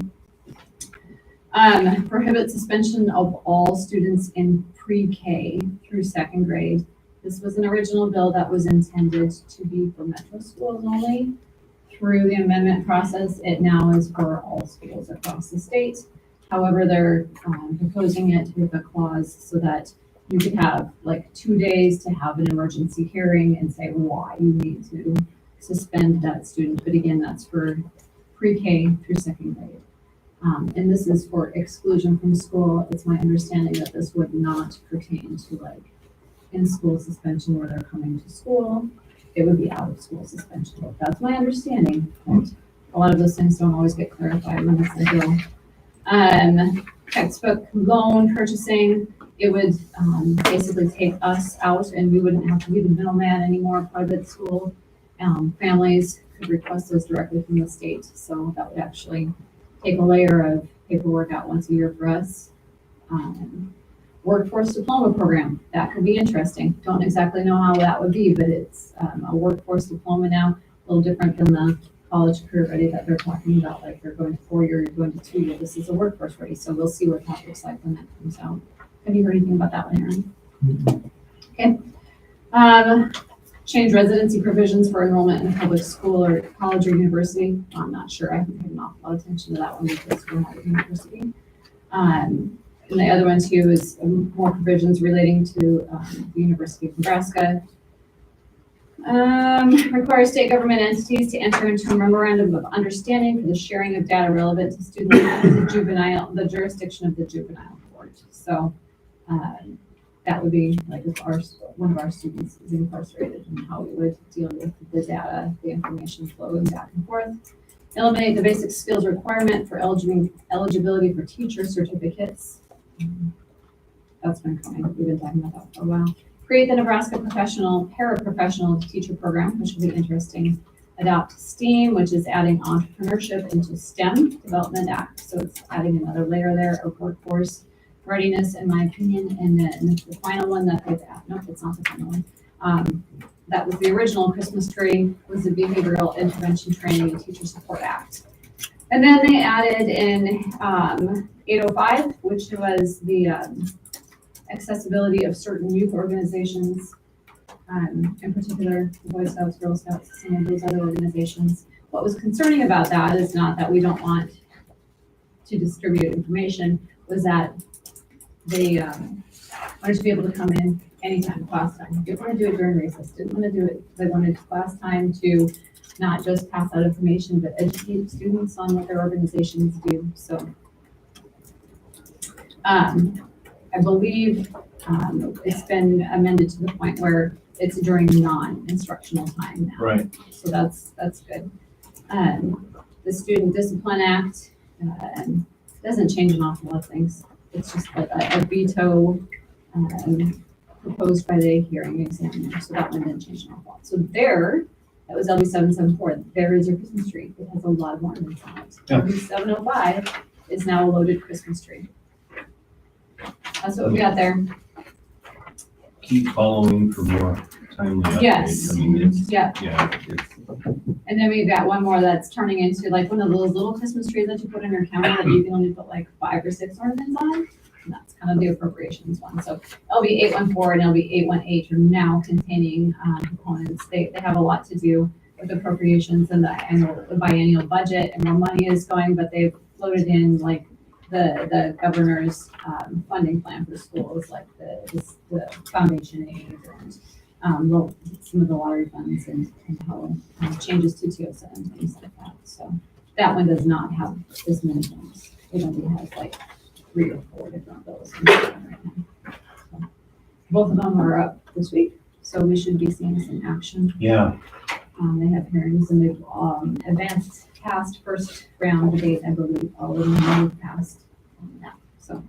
Prohibit suspension of all students in pre-K through second grade. This was an original bill that was intended to be for metro schools only. Through the amendment process, it now is for all schools across the state. However, they're proposing it with a clause so that you could have 2 days to have an emergency hearing and say why you need to suspend that student. But again, that's for pre-K through second grade. And this is for exclusion from school. It's my understanding that this would not pertain to in-school suspension where they're coming to school. It would be out-of-school suspension. That's my understanding. But a lot of those things don't always get clarified when it's a bill. Textbook loan purchasing, it would basically take us out and we wouldn't have to be the middleman anymore. Private school families could request those directly from the state. So that would actually take a layer of paperwork out once a year for us. Workforce diploma program, that could be interesting. Don't exactly know how that would be, but it's a workforce diploma now, a little different than the college career ready that they're talking about. They're going to 4-year, you're going to 2-year. This is a workforce ready, so we'll see what that looks like when that comes out. Have you heard anything about that one, Aaron? Okay. Change residency provisions for enrollment in public school or college or university. I'm not sure. I haven't paid an awful lot of attention to that one because we're not a university. And the other one too is more provisions relating to the University of Nebraska. Require state government entities to enter into a memorandum of understanding for the sharing of data relevant to students in the jurisdiction of the juvenile court. So that would be if one of our students is incarcerated and how we would deal with the data, the information flowing back and forth. Eliminate the basic skills requirement for eligibility for teacher certificates. That's been coming. We've been talking about that for a while. Create the Nebraska Paraprofessional Teacher Program, which will be interesting. Adopt STEAM, which is adding entrepreneurship into STEM Development Act. So it's adding another layer there of workforce readiness, in my opinion. And then the final one that they've added, no, it's not the final one. That was the original Christmas tree, was the Behavioral Intervention Training and Teacher Support Act. And then they added in 805, which was the accessibility of certain youth organizations, in particular the Boy Scouts, Girl Scouts, some of those other organizations. What was concerning about that is not that we don't want to distribute information, was that they wanted to be able to come in anytime, class time. Didn't want to do it during recess, didn't want to do it, they wanted class time to not just pass out information, but educate students on what their organizations do. So I believe it's been amended to the point where it's during non-instructional time now. Right. So that's good. The Student Discipline Act doesn't change an awful lot of things. It's just like a veto proposed by the hearing examiner. So that one didn't change an awful lot. So there, that was LB 774. There is your Christmas tree. It has a lot of ornaments on it. Yeah. LB 705 is now a loaded Christmas tree. That's what we got there. Keep following for more timely updates. Yes. I mean, it's, Yeah. it's, And then we've got one more that's turning into one of those little Christmas trees that you put in your counter that you can only put 5 or 6 ornaments on. And that's kind of the appropriations one. So LB 814 and LB 818 are now containing components. They have a lot to do with appropriations and the biennial budget and where money is going, but they've loaded in the governor's funding plan for schools, like the foundation aid and some of the lottery funds and how changes to TOSA and things like that. So That one does not have as many things. It only has like 3 or 4 different bills. Right now. So, both of them are up this week, so we should be seeing some action. Yeah. They have hearings and they've advanced past first round debate, I believe, already moved past that. So.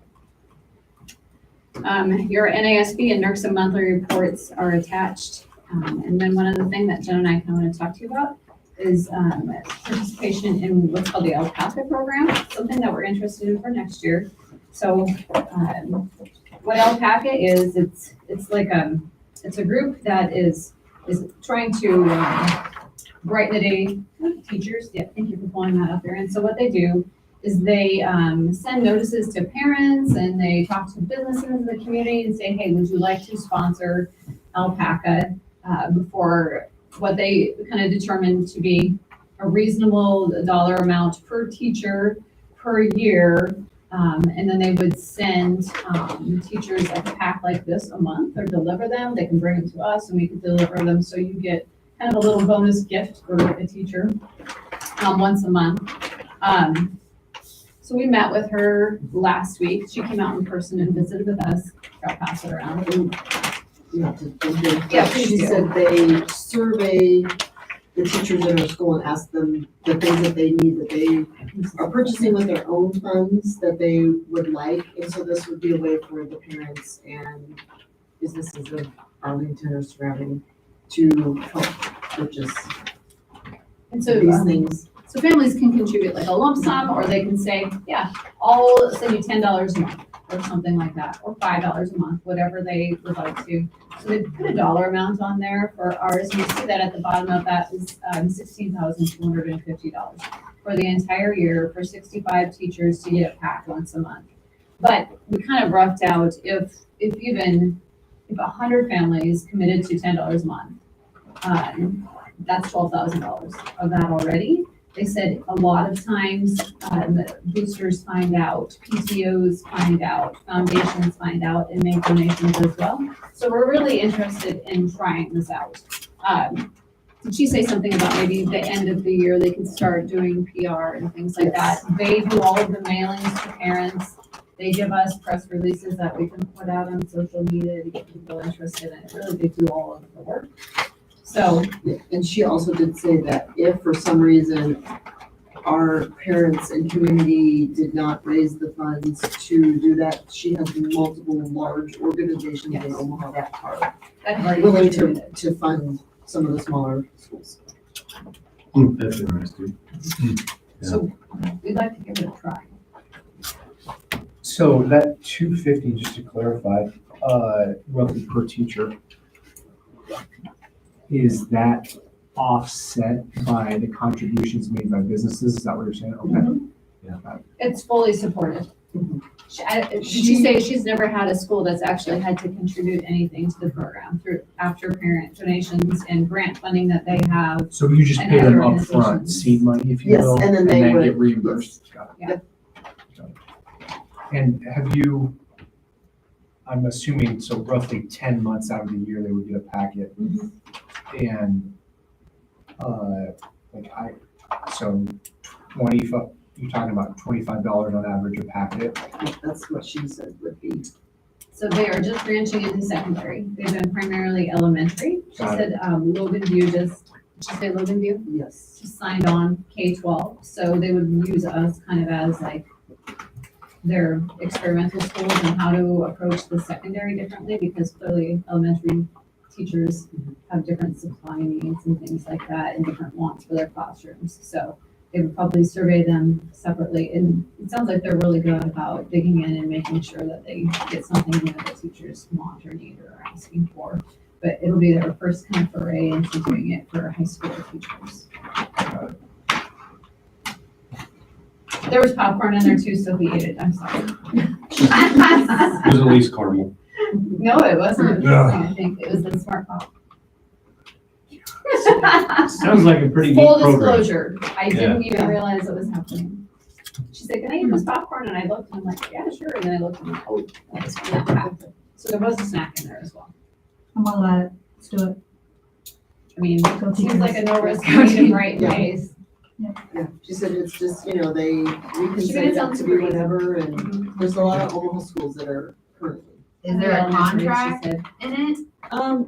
Your NASB and NERCSA monthly reports are attached. And then one other thing that Jen and I kind of want to talk to you about is participation in what's called the Alpaca program, something that we're interested in for next year. So what Alpaca is, it's like it's a group that is trying to brighten the day. Teachers, yeah, thank you for pulling that up there. And so what they do is they send notices to parents and they talk to businesses in the community and say, hey, would you like to sponsor Alpaca before what they kind of determined to be a reasonable dollar amount per teacher per year. And then they would send teachers like a pack like this a month or deliver them. They can bring them to us and we can deliver them. So you get kind of a little bonus gift for a teacher once a month. So we met with her last week. She came out in person and visited with us. I'll pass it around. Yeah, please She do. said they survey the teachers in our school and ask them the things that they need, that they are purchasing with their own funds that they would like. And so this would be a way for the parents and businesses of Arlington or surrounding to help purchase And so these things. So families can contribute like a lump sum, or they can say, yeah, I'll send you $10 a month, or something like that, or $5 a month, whatever they would like to. So they put a dollar amount on there for ours, and you see that at the bottom of that is $16,250 for the entire year for 65 teachers to get a pack once a month. But we kind of roughed out if 100 families committed to $10 a month, that's $12,000 of that already. They said a lot of times the boosters find out, PTOs find out, foundations find out, and make donations as well. So we're really interested in trying this out. Did she say something about maybe the end of the year they can start doing PR and things like that? They do all of the mailings to parents. They give us press releases that we can put out on social media to get people interested in it. Really, they do all of the work. So, Yeah, and she also did say that if for some reason our parents and community did not raise the funds to do that, she has multiple large organizations in Omaha that are willing to fund some of the smaller schools. That's interesting. So we'd like to give it a try. So that 250, just to clarify, roughly per teacher, is that offset by the contributions made by businesses? Is that what you're saying? Okay. Yeah. It's fully supported. Did she say she's never had a school that's actually had to contribute anything to the program through after parent donations and grant funding that they have? So you just And pay them other upfront, organizations. seed money, if you Yes, will, and then they would- get reimbursed? Got it. Yeah. Got it. And have you, I'm assuming, so roughly 10 months out of the year, they would get a packet. And, so 25, you're talking about $25 on average a packet? That's what she said would be. So they are just branching into secondary. They've been primarily elementary. She Got said Logan View did she say Logan View? Yes. Just signed on K-12. So they would use us kind of as like their experimental schools and how to approach the secondary differently, because clearly elementary teachers have different supply needs and things like that and different wants for their classrooms. So they would probably survey them separately. And it sounds like they're really good about digging in and making sure that they get something that the teachers want or need or are asking for. But it'll be their first kind of foray into doing it for high school teachers. There was popcorn in there too, so we ate it. I'm sorry. It was at least caramel. No, it wasn't. Yeah. I think it was the smart pop. Sounds like a pretty neat Full program. disclosure, I didn't even realize it was happening. She said, can I eat this popcorn? And I looked and I'm like, yeah, sure. And then I looked and I'm like, oh, that's good. So there was a snack in there as well. I'm all about it. Let's do it. I mean, Go it seems teachers. like a no risk, no right Yeah. case. Yeah, she said it's just, we can She set made it it up sound to be great. whenever, and there's a lot of Omaha schools that are currently. Is there a Elementary, she contract said. in it?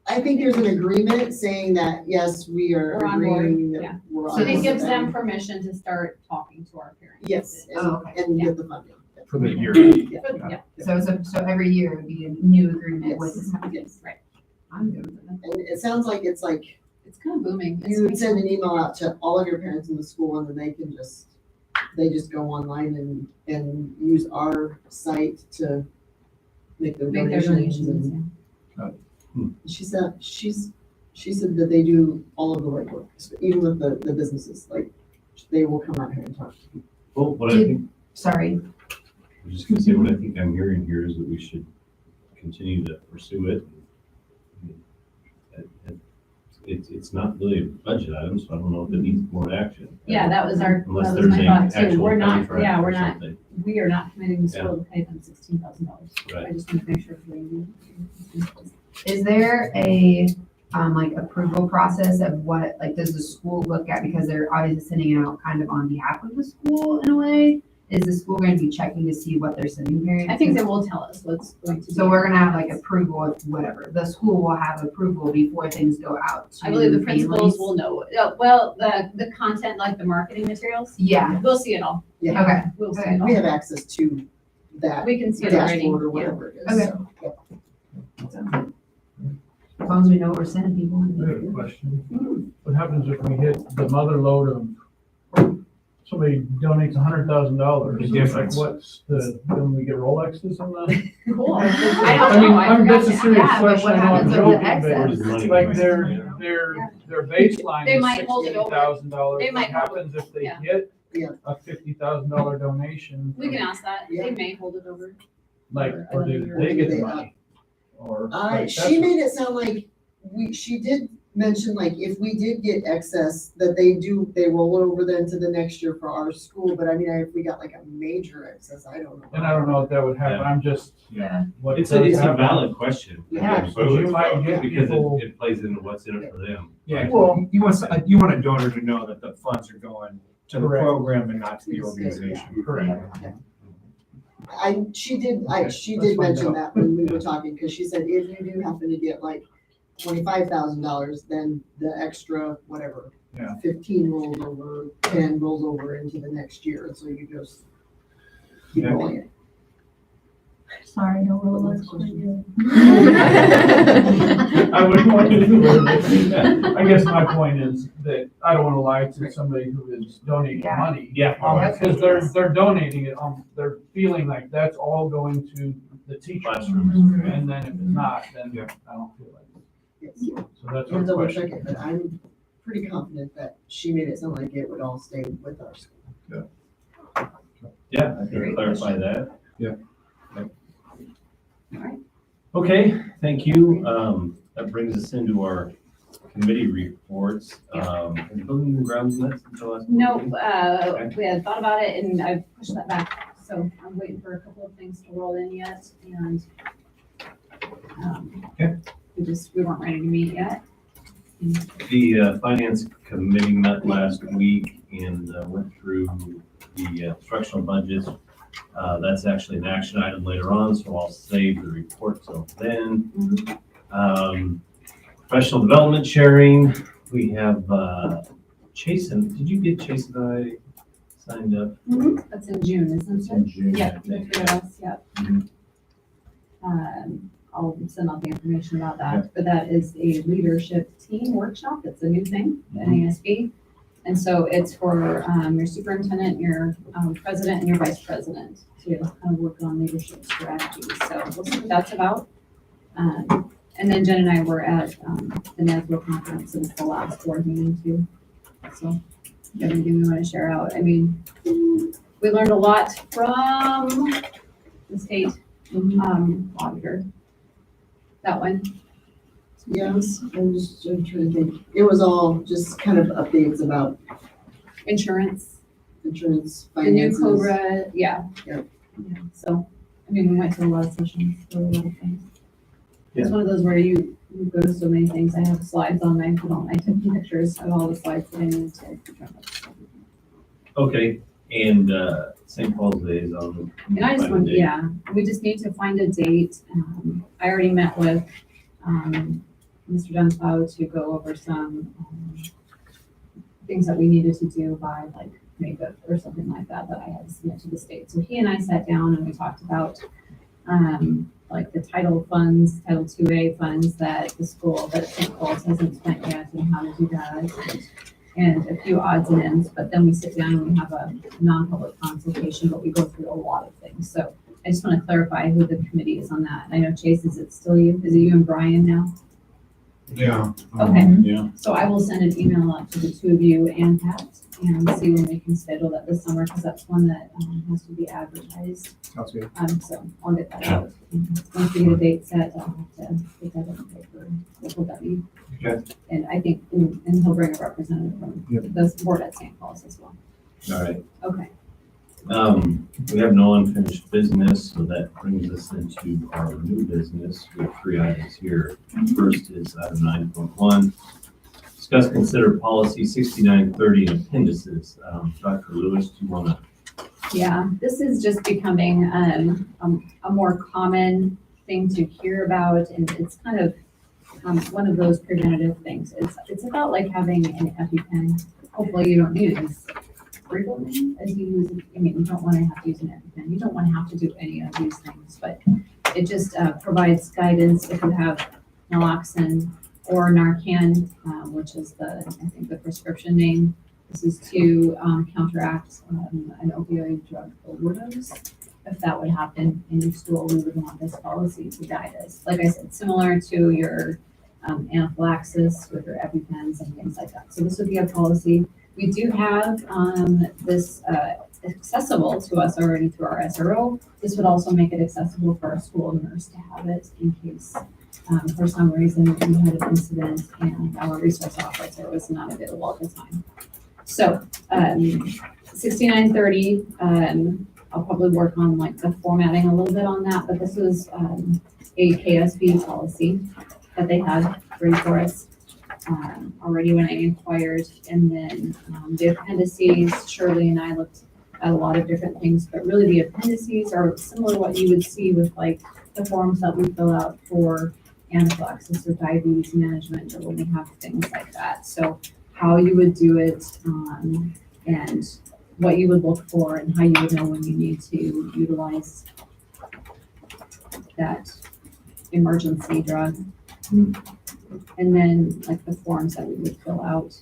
I think there's an agreement saying that, yes, we are We're on board, agreeing yeah. that we're on. So it board gives with them permission to start talking to our parents. Yes, Oh, and, and get the funding. For the year. Yeah. Yeah, So every year it would be a new agreement with Yes. this company. yes, right. I'm good with it. And it sounds like it's like, It's kind of booming. you would send an email out to all of your parents in the school, and then they just go online and use our site to make their Make their donations. donations, And yeah. she said that they do all of the legwork, even with the businesses, like, they will come out here and talk to people. Well, what I think, Sorry. I was just gonna say, what I think I'm hearing here is that we should continue to pursue it. It's not really a budget item, so I don't know if it needs more action. Yeah, that was Unless my there's an thought too. actual We're not, contract yeah, or we're not, something. we are not committing the school to pay them $16,000. Right. I just want to make sure. Is there a, like approval process of what, like, does the school look at, because they're obviously sending it out kind of on behalf of the school in a way? Is the school going to be checking to see what they're sending parents? I think they will tell us what's going to be. So we're gonna have like approval of whatever. The school will have approval before things go out to I believe the principals families. will know. Well, the content, like the marketing materials, Yeah, we'll see it all. Yeah, okay. We'll see Okay. it all. we have access to that We can see it already. dashboard or Yeah. whatever it is, Okay. so, yeah. As long as we know what we're sending people. I have a question. What happens if we hit the mother load of, somebody donates $100,000? The difference. What's then we get Rolexes on that? Cool. I I don't mean, know. I that's a forgot. serious Yeah, but what question, I'm happens not with the joking, Where but does the money go? like their baseline They is might hold it over. $68,000. They What might hold happens if they yeah. get Yeah. a $50,000 donation? We can ask that. Yeah. They may hold it over. Like, or do they get the money? Or, like, She that's- made it sound like she did mention, like, if we did get excess, that they roll it over then to the next year for our school, but I mean, if we got like a major excess, I don't know. And I don't know if that would happen, I'm just, Yeah. what It's does a happen? valid question. Yeah. Because you might get Because people- it plays into what's in it for them. Yeah, Well- you want a donor to know that the funds are going to the Correct. program and not to the organization. Correct. She did mention that when we were talking, because she said if you do happen to get like $25,000, then the extra, whatever, Yeah. 15 rolls over, 10 rolls over into the next year, and so you just keep Yeah. rolling it. Sorry, no Rolex for you. I wouldn't want to do it. I guess my point is that I don't want to lie to somebody who is donating Yeah. money. Yeah. Because they're donating it, they're feeling like that's all going to the teachers. Classrooms. And then if it's not, then Yeah. I don't feel like it. Yes. So that's I'll our double check question. it, but I'm pretty confident that she made it sound like it would all stay with our school. Yeah, I can clarify that. Yeah. All right. Okay, thank you. That brings us into our committee reports. And building and grounds minutes until last. No, Okay. we had thought about it and I pushed that back. So I'm waiting for a couple of things to roll in yet and Okay. we weren't ready to meet yet. The finance committee met last week and went through the instructional budgets. That's actually an action item later on, so I'll save the report till then. Professional development sharing, we have Chase and, did you get Chase and I signed up? That's in June, isn't it? In June, Yeah, I think. for us, yeah. Mhm. I'll send out the information about that, but that is a leadership team workshop. It's a new thing at ASB. And so it's for your superintendent, your president, and your vice president to kind of work on leadership strategies. So we'll see what that's about. And then Jen and I were at the NASBO conference, and it's the last board meeting too. So you have anything we want to share out? I mean, we learned a lot from the state auditor. That one. Yes, I'm trying to think. It was all just kind of updates about Insurance, insurance, the new finances. Cobra, yeah. Yep. Yeah, so, I mean, we went to a lot of sessions, for a lot of things. It's Yeah. one of those where you we go to so many things. I have slides on my phone. I took pictures of all the slides that I needed to. Okay, and, St. Paul's Day is on. And I just find a want, date. yeah, we just need to find a date. I already met with, Mr. Dunplow to go over some, things that we needed to do by like May 5th or something like that, that I had to submit to the state. So he and I sat down and we talked about, like the title funds, Title 2A funds that the school, that St. Paul's hasn't spent yet and how to do that. And a few odds and ends, but then we sit down and we have a non-public consultation, but we go through a lot of things. So I just want to clarify who the committee is on that. I know Chase, is it still you? Is it you and Brian now? Yeah. Okay. Yeah. So I will send an email out to the two of you and Pat and see when we can schedule that this summer, because that's one that has to be advertised. Sounds good. So I'll get that out. Once we get a date set, I'll have to get that in the paper, local W. Okay. And I think, and he'll bring a representative from the board at St. Paul's as well. All right. Okay. We have no unfinished business, so that brings us into our new business. We have 3 items here. First is item 9.1. Discuss, consider policy 6930 and appendices. Dr. Lewis, do you want to? Yeah, this is just becoming a more common thing to hear about, and it's kind of one of those preventative things. It's about like having an EpiPen. Hopefully you don't need it as frequently as you use it. I mean, you don't want to have to use an EpiPen. You don't want to have to do any of these things, but it just provides guidance if you have naloxone or Narcan, which is I think the prescription name. This is to counteract an opioid drug overdose. If that would happen in your school, we would want this policy to guide us. Like I said, similar to your anaphylaxis with your EpiPens and things like that. So this would be a policy. We do have this accessible to us already through our SRO. This would also make it accessible for our school nurse to have it in case for some reason we had an incident and our resource officer was not available at the time. So 6930, I'll probably work on like the formatting a little bit on that, but this was a KSB policy that they had ready for us already when I inquired. And then the appendices, Shirley and I looked at a lot of different things, but really the appendices are similar to what you would see with like the forms that we fill out for anaphylaxis or diabetes management, or when we have things like that. So how you would do it and what you would look for and how you would know when you need to utilize that emergency drug. And then like the forms that we would fill out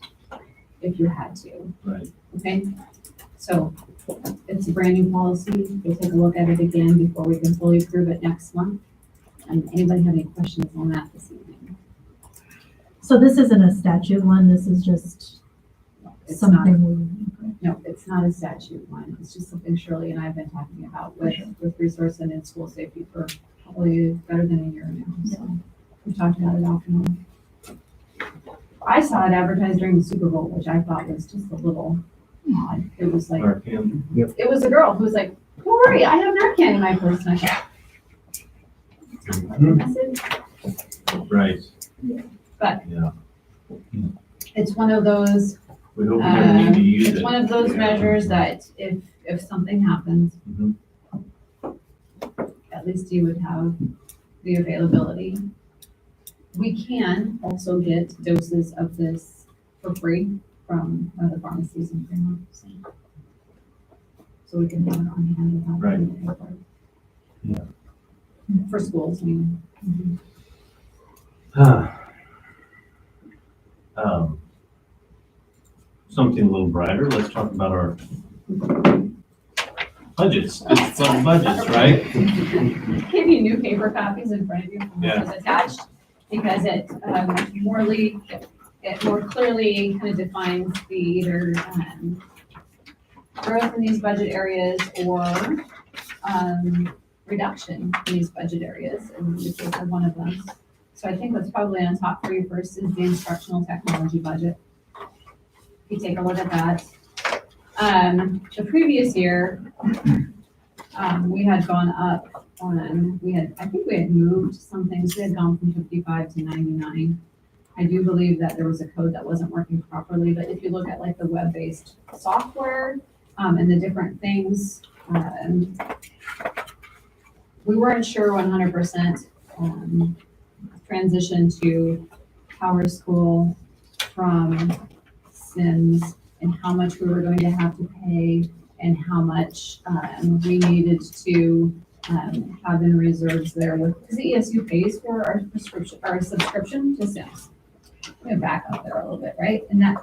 if you had to. Right. Okay, so it's a brand new policy. We'll take a look at it again before we can fully approve it next month. And anybody have any questions on that this evening? So this isn't a statute one, this is just It's not, something no, it's not a statute one. It's just something Shirley and I have been talking about with resource and in school safety for probably better than a year now. So we talked about it often. I saw it advertised during the Super Bowl, which I thought was just a little odd. It was like, Narcan. it was a girl who was like, don't worry, I have Narcan in my purse. And I thought, message. Right. But Yeah. it's one of those, We hope we never need to use it's it. one of those Yeah. measures that if something happens, Mhm. at least you would have the availability. We can also get doses of this for free from one of the pharmacies in Fremont. So we can have it on hand without Right. having to pay for it. Yeah. For schools, I mean. Something a little brighter, let's talk about our budgets, it's fun budgets, right? Give you new paper copies in front of you from what was attached, because it more clearly kind of defines the either growth in these budget areas or reduction in these budget areas, and the case of one of them. So I think what's probably on top for you first is the instructional technology budget. If you take a look at that. The previous year, we had gone up I think we had moved some things, we had gone from 55 to 99. I do believe that there was a code that wasn't working properly, but if you look at like the web-based software, and the different things, we weren't sure 100%, transition to PowerSchool from Sims and how much we were going to have to pay and how much, we needed to, have in reserves there with, because the ESU pays for our subscription to Sims. We have back up there a little bit, right? And that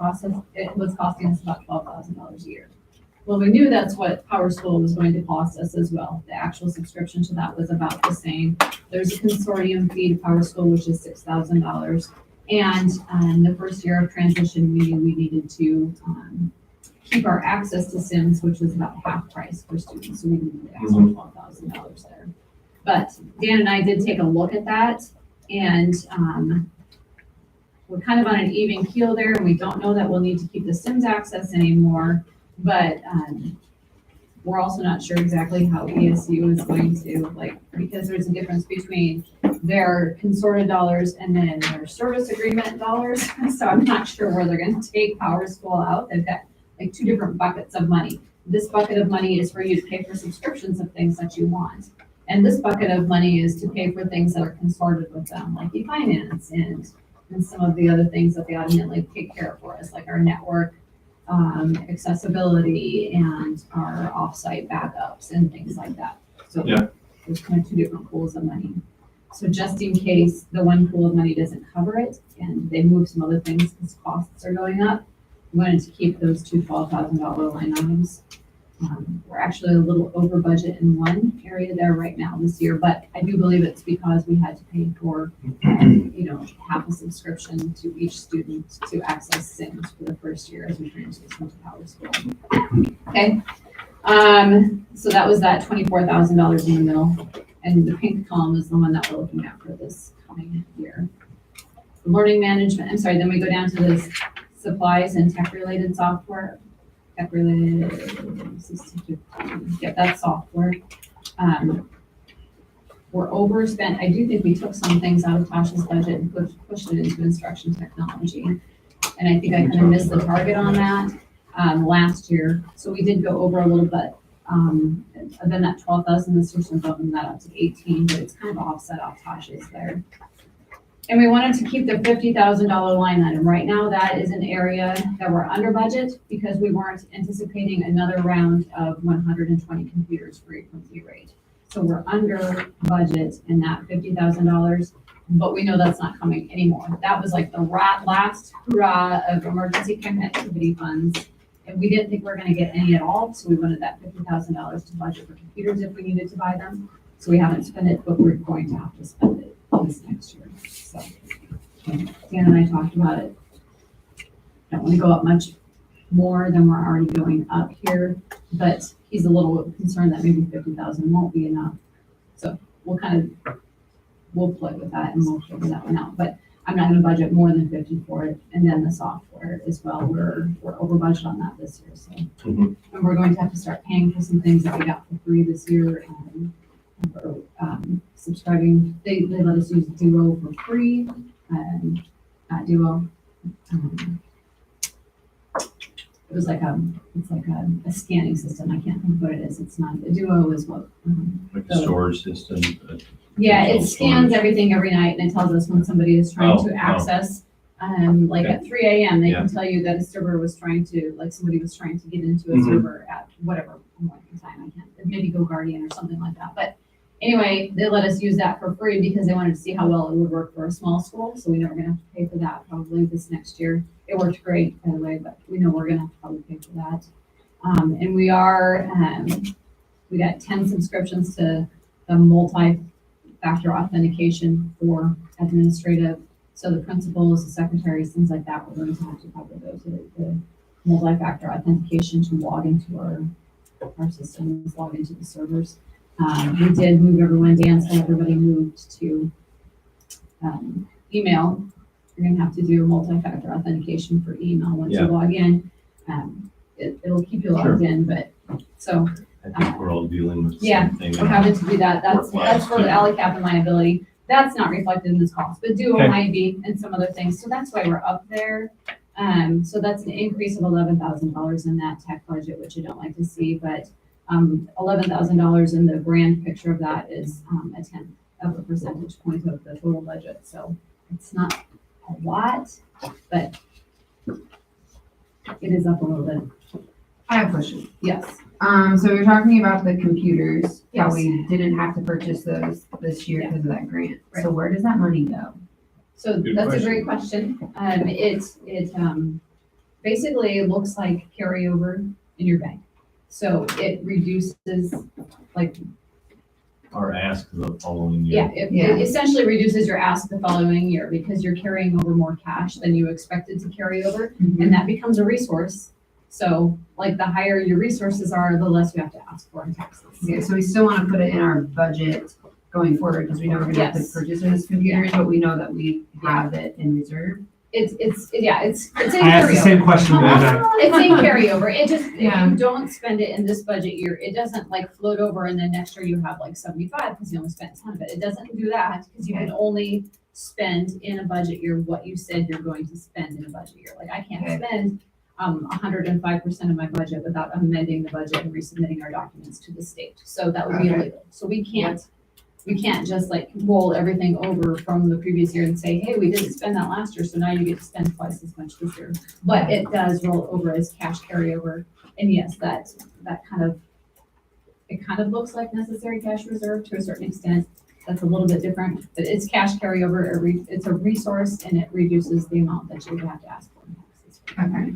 it was costing us about $12,000 a year. Well, we knew that's what PowerSchool was going to cost us as well. The actual subscription to that was about the same. There's a consortium fee to PowerSchool, which is $6,000. And the first year of transition, we needed to keep our access to Sims, which was about half price for students. So we needed to ask for $12,000 there. But Dan and I did take a look at that, and we're kind of on an even keel there, and we don't know that we'll need to keep the Sims access anymore. But we're also not sure exactly how ESU is going to, because there's a difference between their consorted dollars and then their service agreement dollars. So I'm not sure where they're going to take PowerSchool out. They've got like two different buckets of money. This bucket of money is for you to pay for subscriptions of things that you want. And this bucket of money is to pay for things that are consorted with them, like e-finance and some of the other things that they automatically take care of for us, like our network accessibility and our offsite backups and things like that. So there's kind of two different pools of money. So just in case the one pool of money doesn't cover it and they move some other things because costs are going up, we wanted to keep those two $12,000 line items. We're actually a little over budget in one area there right now this year, but I do believe it's because we had to pay for, half a subscription to each student to access Sims for the first year as we transition to PowerSchool. Okay, so that was that $24,000 in the middle, and the pink column is the one that we're looking at for this coming year. Learning management, I'm sorry, then we go down to this supplies and tech-related software. Get that software. We're overspent. I do think we took some things out of Tasha's budget and pushed it into instruction technology. And I think I kind of missed the target on that last year. So we did go over a little bit. Then that 12,000 this year, so bumping that up to 18, but it's kind of offset off Tasha's there. And we wanted to keep the $50,000 line item. Right now, that is an area that we're under budget because we weren't anticipating another round of 120 computers free from E-rate. So we're under budget in that $50,000, but we know that's not coming anymore. That was like the last hurrah of emergency connectivity funds. And we didn't think we were going to get any at all. So we wanted that $50,000 to budget for computers if we needed to buy them. So we haven't spent it, but we're going to have to spend it this next year. So Dan and I talked about it. Don't want to go up much more than we're already going up here, but he's a little concerned that maybe 50,000 won't be enough. So we'll play with that and we'll figure that one out. But I'm not going to budget more than 50 for it. And then the software as well. We're over budget on that this year. So and we're going to have to start paying for some things that we got for free this year. For subscribing, they let us use Duo for free. Duo. It was like a scanning system. I can't think of what it is. It's not. The Duo is what. Like a storage system. Yeah, it scans everything every night and it tells us when somebody is trying to access. At 3 a.m. they can tell you that a server was trying to, somebody was trying to get into a server at whatever morning time. I can't. Maybe Go Guardian or something like that. But anyway, they let us use that for free because they wanted to see how well it would work for a small school. So we know we're going to have to pay for that probably this next year. It worked great, by the way, but we know we're going to have to probably pay for that. And we are, we got 10 subscriptions to the multi-factor authentication for administrative. So the principals, the secretaries, things like that, we're going to have to cover those. The multi-factor authentication to log into our systems, log into the servers. We did move everyone, Dan said everybody moved to email. You're gonna have to do a multi-factor authentication for email once you log in. It'll keep you logged in, but so I think we're all dealing with the Yeah, same thing. we're having to do that. That's Work-wise, for the too. alley cap and liability. That's not reflected in this cost, but duo Okay. might be and some other things. So that's why we're up there. So that's an increase of $11,000 in that tech budget, which I don't like to see, but $11,000 in the grand picture of that is a 10th of a percentage point of the total budget. So it's not a lot, but it is up a little bit. I have a question. Yes. So you're talking about the computers, how Yes. we didn't have to purchase those this year Yeah. because of that grant. Right. So where does that money go? So Good that's a question. great question. Basically it looks like carryover in your bank. So it reduces, like, Our ask the following year. yeah, it Yeah. essentially reduces your ask the following year because you're carrying over more cash than you expected to carry over. And that becomes a resource. So like the higher your resources are, the less you have to ask for in taxes. Okay, so we still want to put it in our budget going forward because we know we're gonna have to Yes. purchase those computers, but we know that we have it in reserve. It's in I asked the carryover. same question way back. It's in carryover. It just, if Yeah. you don't spend it in this budget year, it doesn't like float over and then next year you have like 75 because you only spent 10 of it. It doesn't do that because you can only spend in a budget year what you said you're going to spend in a budget year. Like I can't Okay. spend 105% of my budget without amending the budget and resubmitting our documents to the state. So that would be Okay. illegal. So we can't just like roll everything over from the previous year and say, hey, we didn't spend that last year, so now you get to spend twice as much this year. But it does roll over as cash carryover. And yes, that kind of looks like necessary cash reserve to a certain extent. That's a little bit different, but it's cash carryover. It's a resource and it reduces the amount that you would have to ask for in taxes. Okay.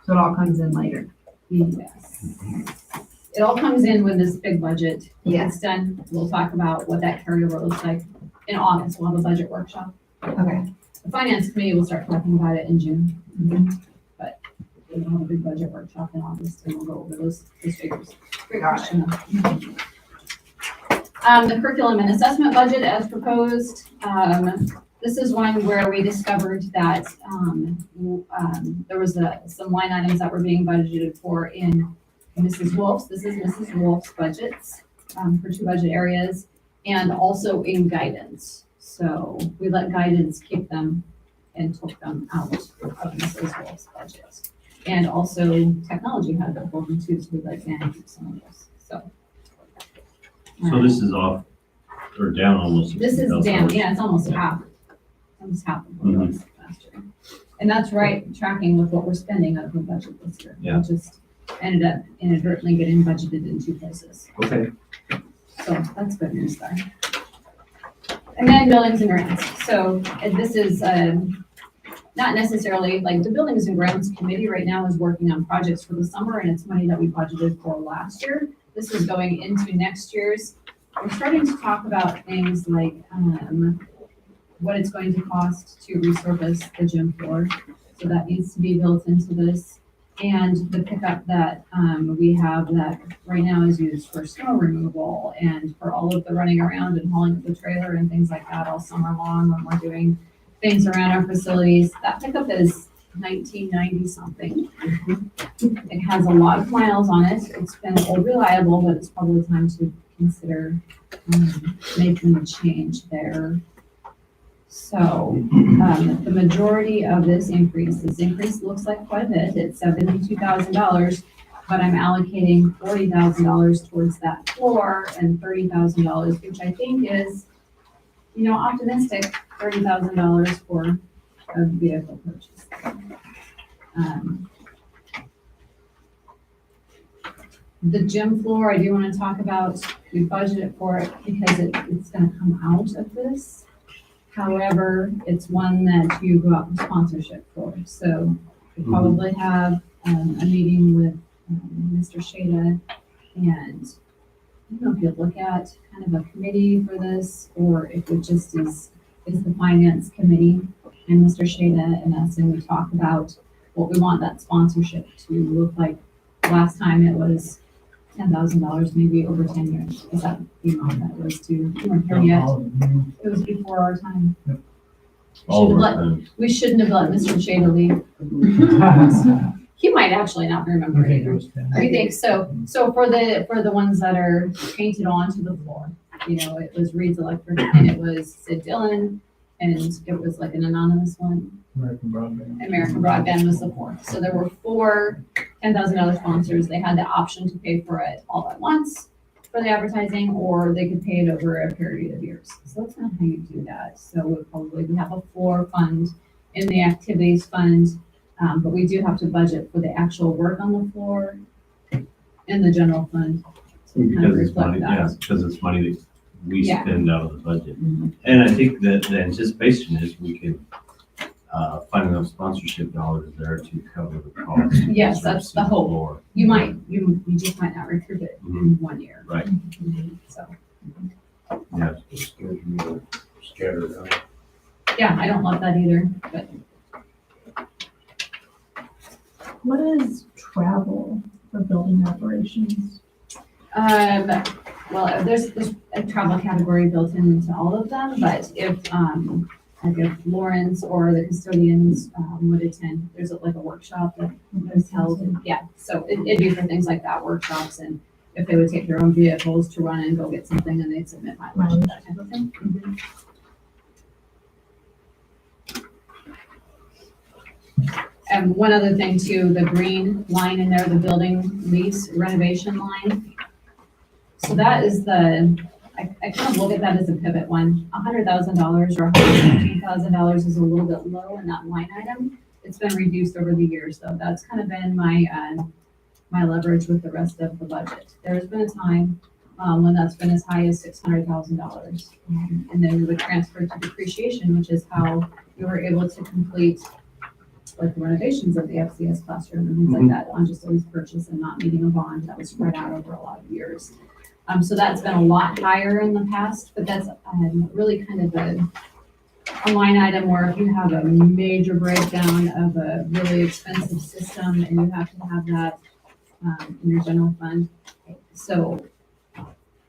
So it all comes in later. Yes. It all comes in when this big budget Yeah. gets done. We'll talk about what that carryover looks like in August. We'll have a budget workshop. Okay. The finance committee will start talking about it in June. But we'll have a big budget workshop in August and we'll go over those figures. Great Got question though. The curriculum and assessment budget as proposed, this is one where we discovered that, there was some line items that were being budgeted for in Mrs. Wolf's. This is Mrs. Wolf's budgets, for 2 budget areas and also in guidance. So we let guidance keep them and took them out of Mrs. Wolf's budget. And also technology had that for them too, so we let Dan keep some of those, so. So this is off, or down almost. This is $60,000. down, yeah, it's almost half of what it was last year. And that's right, tracking with what we're spending out of the budget this year. Yeah. We just ended up inadvertently getting budgeted in 2 places. Okay. So that's good news there. And then buildings and grounds. So this is not necessarily, like the buildings and grounds committee right now is working on projects for the summer and it's money that we budgeted for last year. This is going into next year's. We're starting to talk about things like what it's going to cost to resurface the gym floor. So that needs to be built into this. And the pickup that we have that right now is used for snow removal and for all of the running around and hauling the trailer and things like that all summer long when we're doing things around our facilities. That pickup is 1990 something. It has a lot of miles on it. It's been old reliable, but it's probably time to consider making a change there. So, the majority of this increase looks like quite a bit. It's $72,000, but I'm allocating $40,000 towards that floor and $30,000, which I think is, optimistic, $30,000 for a vehicle purchase. The gym floor, I do want to talk about, we budgeted for it because it's going to come out of this. However, it's one that you go out for sponsorship for. So we probably have a meeting with Mr. Shada, and I don't know if you'd look at kind of a committee for this, or if it just is the finance committee and Mr. Shada and us, and we talk about what we want that sponsorship to look like. Last time it was $10,000, maybe over 10 years. Is that the amount that was to, you weren't here yet? It was before our time. All of our let- times. We shouldn't have let Mr. Shada leave. He might actually not remember either. I think so. So for the ones that are painted onto the floor, you know, it was Reed's Electric and it was Sid Dillon and it was like an anonymous one. American Broadband. American Broadband was the fourth. So there were 4 $10,000 sponsors. They had the option to pay for it all at once for the advertising, or they could pay it over a period of years. So that's not how you do that. So we have a floor fund in the activities fund, but we do have to budget for the actual work on the floor in the general fund. to kind of Because it's reflect money, that. yeah, because it's money that we Yeah. spend out of the budget. And I think that the anticipation is we can, find enough sponsorship dollars there to cover the cost. of Yes, that's the servicing hope. floor. You just might not recoup it in 1 year. Right. So, Yeah. Scattered out. yeah, I don't love that either, but What is travel for building operations? well, there's a travel category built into all of them, but like if Lawrence or the custodians, would attend, there's like a workshop that is held, and yeah, so it'd be for things like that, workshops, and if they would take their own vehicles to run and go get something, and they'd submit mileage, that type of thing. And one other thing too, the green line in there, the building lease renovation line. So that is I kind of look at that as a pivot one. $100,000 or $115,000 is a little bit low in that line item. It's been reduced over the years though. That's kind of been my leverage with the rest of the budget. There's been a time when that's been as high as $600,000. And then we would transfer to depreciation, which is how we were able to complete like the renovations of the FCS classroom and things like that on just a lease purchase and not needing a bond that was spread out over a lot of years. So that's been a lot higher in the past, but that's really kind of a line item where if you have a major breakdown of a really expensive system and you have to have that in your general fund. So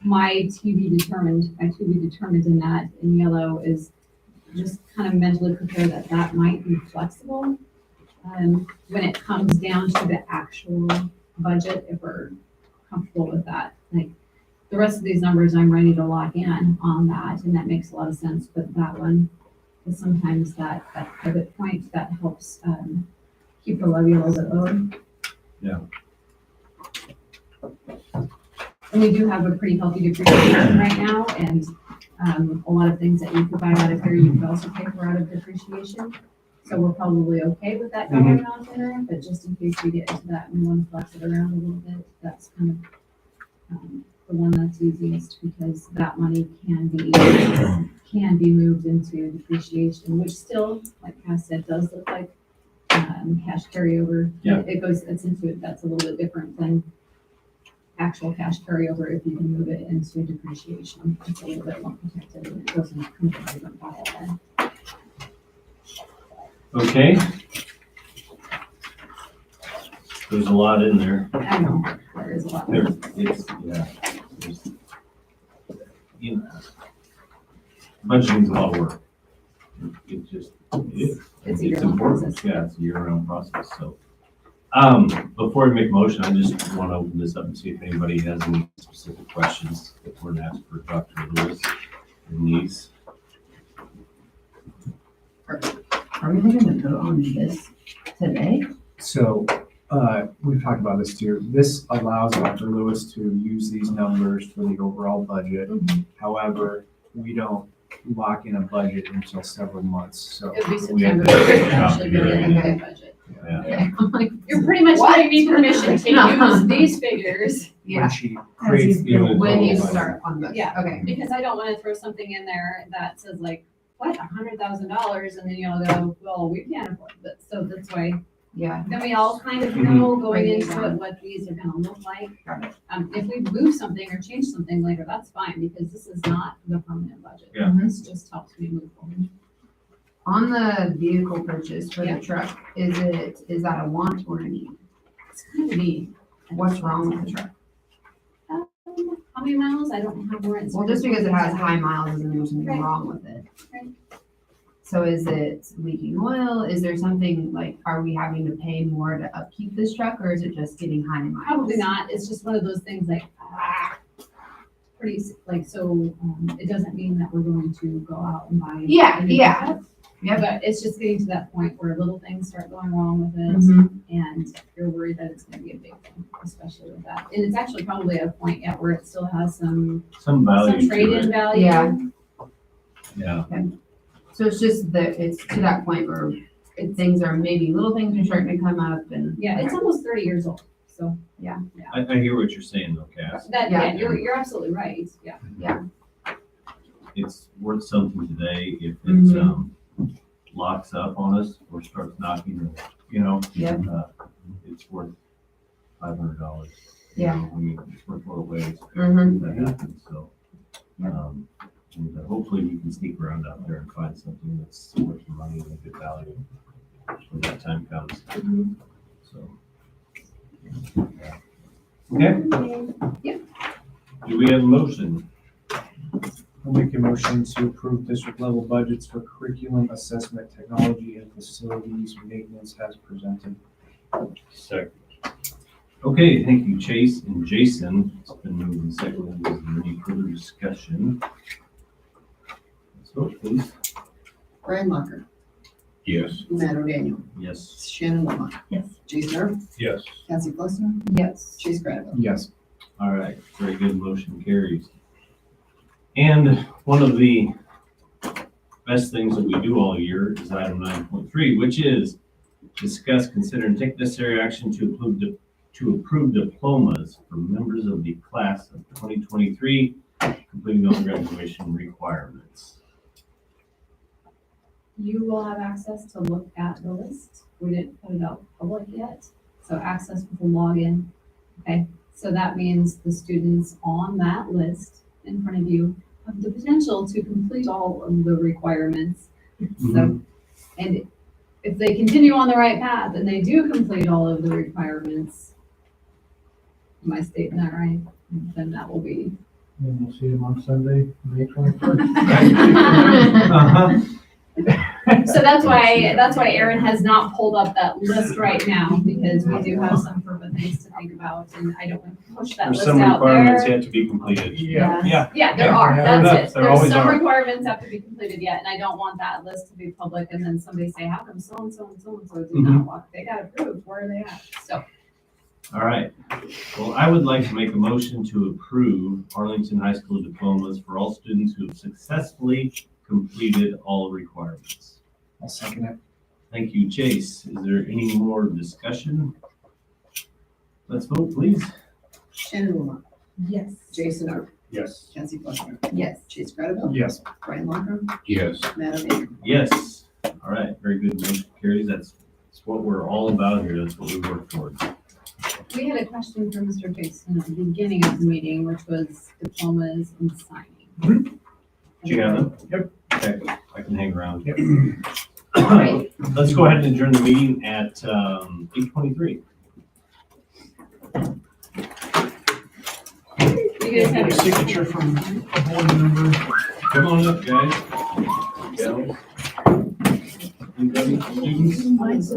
my to be determined in that in yellow is just kind of mentally prepare that might be flexible. When it comes down to the actual budget, if we're comfortable with that, like the rest of these numbers, I'm ready to lock in on that, and that makes a lot of sense, but that one is sometimes that pivot point that helps, keep the levy a little bit lower. Yeah. And we do have a pretty healthy depreciation right now, and, a lot of things that you could buy out of here, you could also pay for out of depreciation. So we're probably okay with that dollar amount in there, but just in case we get into that and we want to flex it around a little bit, that's kind of, the one that's easiest because that money can be moved into depreciation, which still, like Cass said, does look like, cash carryover. Yeah. It's into it, that's a little bit different than actual cash carryover if you can move it into depreciation. It's a little bit more protected and it goes in a completely different file then. Okay. There's a lot in there. I know, there is a lot. There's, you know, budgeting's a lot of work. It just, It's a year-round important. process. Yeah, it's a year-round process, so. Before we make a motion, I just want to open this up and see if anybody has any specific questions that we're asked for Dr. Lewis and these. Are we going to vote on this today? So, we've talked about this too. This allows Dr. Lewis to use these numbers for the overall budget. However, we don't lock in a budget until several months, so. It'd be We have September. to- Actually, go in the budget. Yeah. I'm like, you're pretty much giving me permission to use these figures. When she creates the. When you total start on this. Yeah. Okay. Because I don't want to throw something in there that says like, what, $100,000? And then, you know, they'll, well, we can't afford that. So that's why, Yeah. then we all kind of know going into it what these are gonna look like. If we move something or change something later, that's fine, because this is not the permanent budget. Yeah. This just helps me move forward. On the vehicle purchase for Yeah. the truck, is that a want or a need? It's kind of neat. What's wrong with the truck? How many miles? I don't have warrants. Well, just because it has high miles doesn't mean there's something Right. wrong with it. So is it leaking oil? Is there something like, are we having to pay more to upkeep this truck or is it just getting high in miles? Probably not, it's just one of those things like, pretty, like, so, it doesn't mean that we're going to go out and buy. Yeah, a new yeah. truck, Yep. But it's just getting to that point where little things start going wrong with it, Mhm. and you're worried that it's gonna be a big thing, especially with that. And it's actually probably at a point yet where it still has some Value to trade-in it. value. Yeah. Yeah. So it's just that, it's to that point where things are, maybe little things are starting to come up and. Yeah, it's almost 30 years old, so. I hear what you're saying though, Cass. That, Yeah. yeah, you're absolutely right, yeah. It's worth something today if it, Mhm. locks up on us or starts knocking, you know? Yep. It's worth $500. Yeah. You know, I mean, it's worth what it weighs. Mhm. That happens, so. And hopefully we can sneak around out there and find something that's worth the money and a good value when that time comes. So. yeah. Okay, Yep. do we have a motion? I'll make a motion to approve district level budgets for curriculum, assessment, technology, and facilities maintenance as presented. Second. Okay, thank you, Chase and Jason. It's been moved and seconded. Is there any further discussion? Let's vote, please. Brian Locker, Yes. Matt O'Daniel, Yes. Shannon Wilmot, Yes. Jason Earl, Yes. Kathy Klessner, Yes. Chase Gradville. Yes. All right, very good, motion carries. And one of the best things that we do all year is item 9.3, which is discuss, consider, and take necessary action to approve diplomas for members of the class of 2023, completing all graduation requirements. You will have access to look at the list. We didn't put it out public yet, so access with a login. Okay, so that means the students on that list in front of you have the potential to complete all of the requirements. So, and if they continue on the right path and they do complete all of the requirements, am I stating that right? Then that will be. And we'll see him on Sunday, May 21st. Uh-huh. So that's why Aaron has not pulled up that list right now, because we do have some further things to think about, and I don't want to push that There's list some out requirements there. yet to be completed. Yeah, Yeah. there are, that's it. There There's always some are. requirements have to be completed yet, and I don't want that list to be public, and then somebody say, how come so-and-so and so-and-so did Mm-hmm. not walk, they got approved, where are they at? So, All right. Well, I would like to make a motion to approve Arlington High School diplomas for all students who have successfully completed all requirements. I'll second it. Thank you, Chase. Is there any more discussion? Let's vote, please. Shannon Wilmot, Yes. Jason Earl, Yes. Kathy Klessner, Yes. Chase Gradville, Yes. Brian Locker, Yes. Matt O'Daniel. Yes. All right, very good. Motion carries. That's what we're all about here. That's what we work towards. we had a question for Mr. Jason at the beginning of the meeting, which was diplomas and signing. Do you have them? Yep. Okay, I can hang around. Yep. All right, Let's go ahead and adjourn the meeting at 8:23. you guys have. Signature from a board member. Come on up, guys. Gals. Anybody? Students? Mine's-